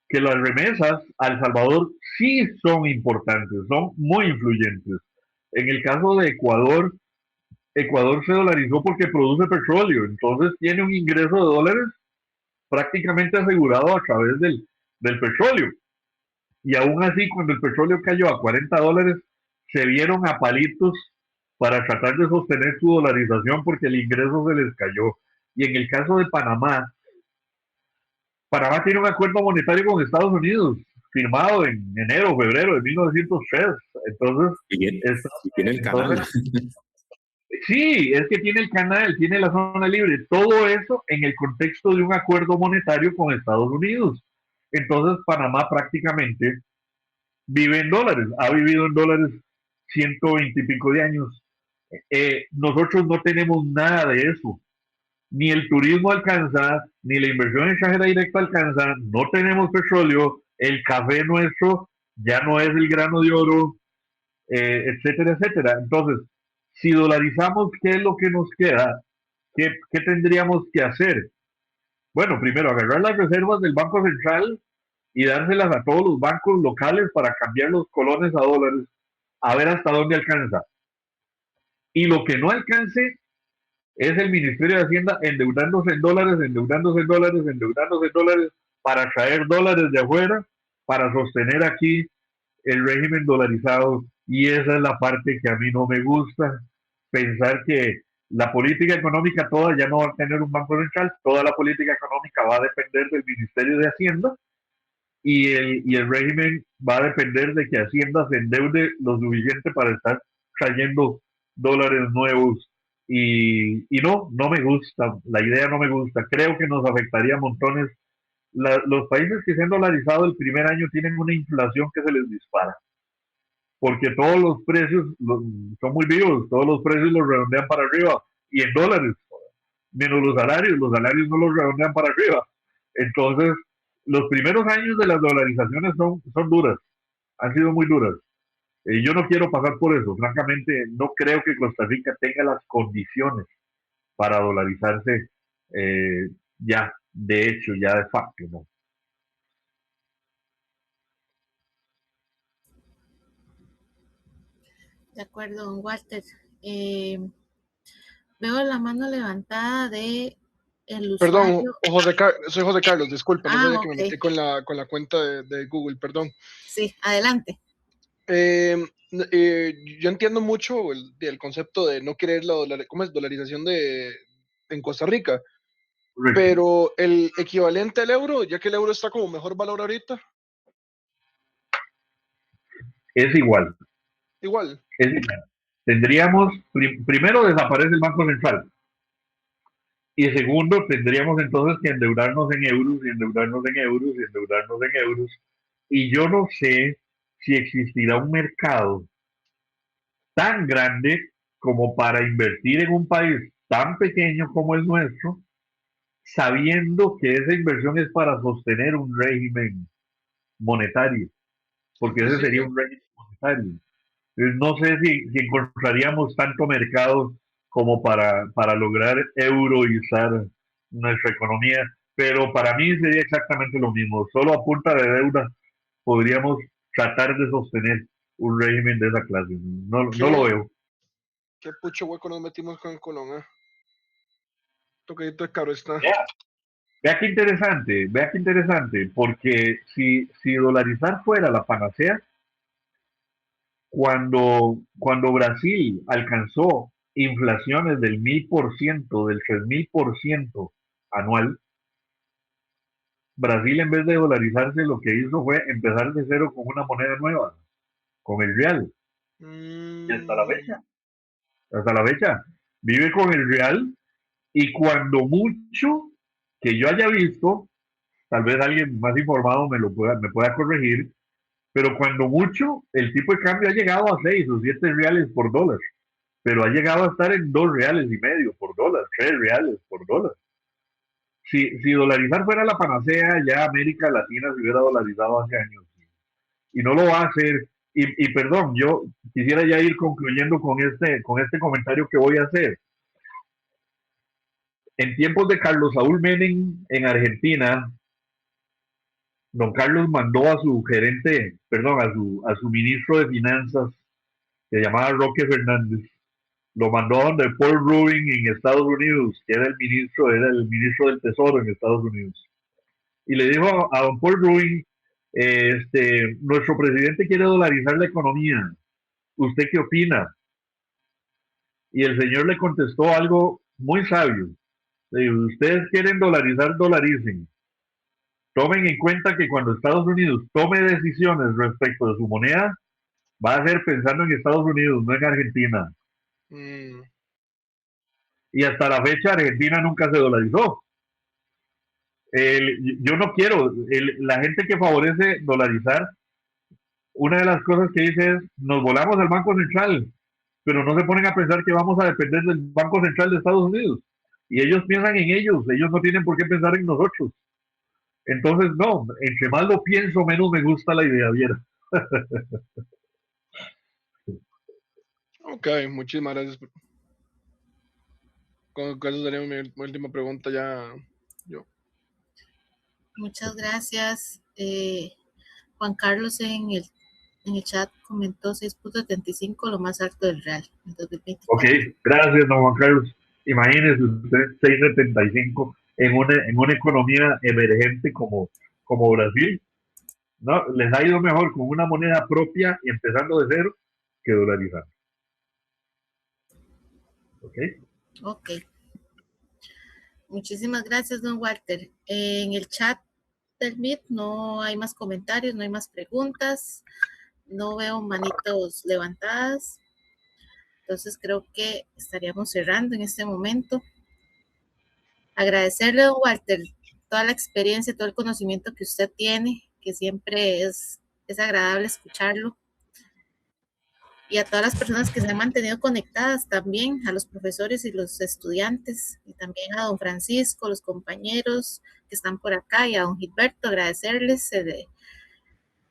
que las remesas a El Salvador sí son importantes, son muy influyentes. En el caso de Ecuador, Ecuador se dolarizó porque produce petróleo, entonces tiene un ingreso de dólares prácticamente asegurado a través del petróleo. Y aún así, cuando el petróleo cayó a $40, se vieron a palitos para tratar de sostener su dolarización porque el ingreso se les cayó. Y en el caso de Panamá, Panamá tiene un acuerdo monetario con Estados Unidos, firmado en enero o febrero de 1903. Entonces,
y tiene el canal.
Sí, es que tiene el canal, tiene la zona libre, todo eso en el contexto de un acuerdo monetario con Estados Unidos. Entonces, Panamá prácticamente vive en dólares, ha vivido en dólares 120 y pico de años. Nosotros no tenemos nada de eso. Ni el turismo alcanza, ni la inversión extranjera directa alcanza, no tenemos petróleo, el café nuestro ya no es el grano de oro, etcétera, etcétera. Entonces, si dolarizamos, ¿qué es lo que nos queda? ¿Qué tendríamos que hacer? Bueno, primero, agarrar las reservas del Banco Central y dárselas a todos los bancos locales para cambiar los colones a dólares, a ver hasta dónde alcanza. Y lo que no alcance es el Ministerio de Hacienda endeudándose en dólares, endeudándose en dólares, endeudándose en dólares para traer dólares de afuera para sostener aquí el régimen dolarizado, y esa es la parte que a mí no me gusta, pensar que la política económica toda ya no va a tener un banco central, toda la política económica va a depender del Ministerio de Hacienda, y el régimen va a depender de que Hacienda se endeude lo suficiente para estar trayendo dólares nuevos. Y no me gusta, la idea no me gusta, creo que nos afectaría montones. Los países que se han dolarizado el primer año tienen una inflación que se les dispara, porque todos los precios son muy vivos, todos los precios los redondean para arriba, y en dólares, menos los salarios no los redondean para arriba. Entonces, los primeros años de las dolarizaciones son duras, han sido muy duras. Yo no quiero pasar por eso, francamente, no creo que Costa Rica tenga las condiciones para dolarizarse ya, de hecho, ya de facto, ¿no?
De acuerdo, don Walter. Veo la mano levantada de el
Perdón,
usuario.
soy José Carlos, disculpa, no sabía que me
Ok.
metí con la cuenta de Google, perdón.
Sí, adelante.
Yo entiendo mucho el concepto de no querer ¿cómo es? Dolarización en Costa Rica,
Correcto.
pero el equivalente al euro, ya que el euro está como mejor valor ahorita.
Es igual.
Igual.
Es igual. Tendríamos, primero desaparece el Banco Central. Y segundo, tendríamos entonces que endeudarnos en euros, y endeudarnos en euros, y endeudarnos en euros. Y yo no sé si existirá un mercado tan grande como para invertir en un país tan pequeño como el nuestro, sabiendo que esa inversión es para sostener un régimen monetario, porque ese sería un régimen monetario. No sé si encontraríamos tanto mercado como para lograr euroizar nuestra economía, pero para mí sería exactamente lo mismo. Solo a punta de deuda podríamos tratar de sostener un régimen de esa clase. No lo veo.
Qué pucho hueco nos metimos con Colón, ¿eh? Tocadito de caro está.
Vea qué interesante, porque si dolarizar fuera la panacea, cuando Brasil alcanzó inflaciones del 1000%, del 3000% anual, Brasil, en vez de dolarizarse, lo que hizo fue empezar de cero con una moneda nueva, con el real. Y hasta la fecha, vive con el real, y cuando mucho que yo haya visto, tal vez alguien más informado me pueda corregir, pero cuando mucho el tipo de cambio ha llegado a 6 o 7 reales por dólar, pero ha llegado a estar en 2,5 reales por dólar, 3 reales por dólar. Si dolarizar fuera la panacea, ya América Latina se hubiera dolarizado hace años, y no lo va a hacer. Y perdón, yo quisiera ya ir concluyendo con este comentario que voy a hacer. En tiempos de Carlos Saúl Menem en Argentina, don Carlos mandó a su gerente, perdón, a su ministro de Finanzas, que se llamaba Roque Fernández, lo mandó a donde Paul Rubin en Estados Unidos, que era el ministro del Tesoro en Estados Unidos. Y le dijo a don Paul Rubin, nuestro presidente quiere dolarizar la economía, ¿usted qué opina? Y el señor le contestó algo muy sabio. Le dijo, ustedes quieren dolarizar, dolaricen. Tomen en cuenta que cuando Estados Unidos tome decisiones respecto de su moneda, va a ser pensando en Estados Unidos, no en Argentina. Y hasta la fecha Argentina nunca se dolarizó. Yo no quiero, la gente que favorece dolarizar, una de las cosas que dice es, nos volamos al Banco Central, pero no se ponen a pensar que vamos a depender del Banco Central de Estados Unidos. Y ellos piensan en ellos no tienen por qué pensar en nosotros. Entonces, no, entre más lo pienso, menos me gusta la idea, ¿viera?
Ok, muchísimas gracias. Con eso sería mi última pregunta ya.
Muchas gracias. Juan Carlos en el chat comentó 6.75, lo más alto del real en 2024.
Ok, gracias, don Juan Carlos. Imagínese usted 6.75 en una economía emergente como Brasil. No, les ha ido mejor con una moneda propia y empezando de cero que dolarizando. ¿Ok?
Ok. Muchísimas gracias, don Walter. En el chat del Meet no hay más comentarios, no hay más preguntas, no veo manitos levantadas. Entonces creo que estaríamos cerrando en este momento. Agradecerle, don Walter, toda la experiencia, todo el conocimiento que usted tiene, que siempre es agradable escucharlo. Y a todas las personas que se han mantenido conectadas también, a los profesores y los estudiantes, y también a don Francisco, los compañeros que están por acá, y a don Gilberto, agradecerles de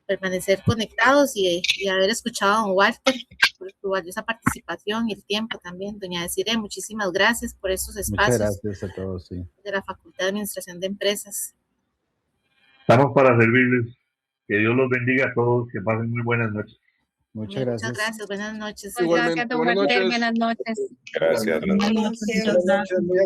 permanecer conectados y haber escuchado a don Walter por su valiosa participación y el tiempo también. Doña Desiree, muchísimas gracias por estos espacios.
Muchas gracias a todos, sí.
De la Facultad de Administración de Empresas.
Estamos para servirles. Que Dios los bendiga a todos, que pasen muy buenas noches.
Muchas gracias.
Muchas gracias, buenas noches.
Igualmente,
Gracias, don
buenas
Walter,
noches.
buenas noches.
Gracias.
Buenas noches.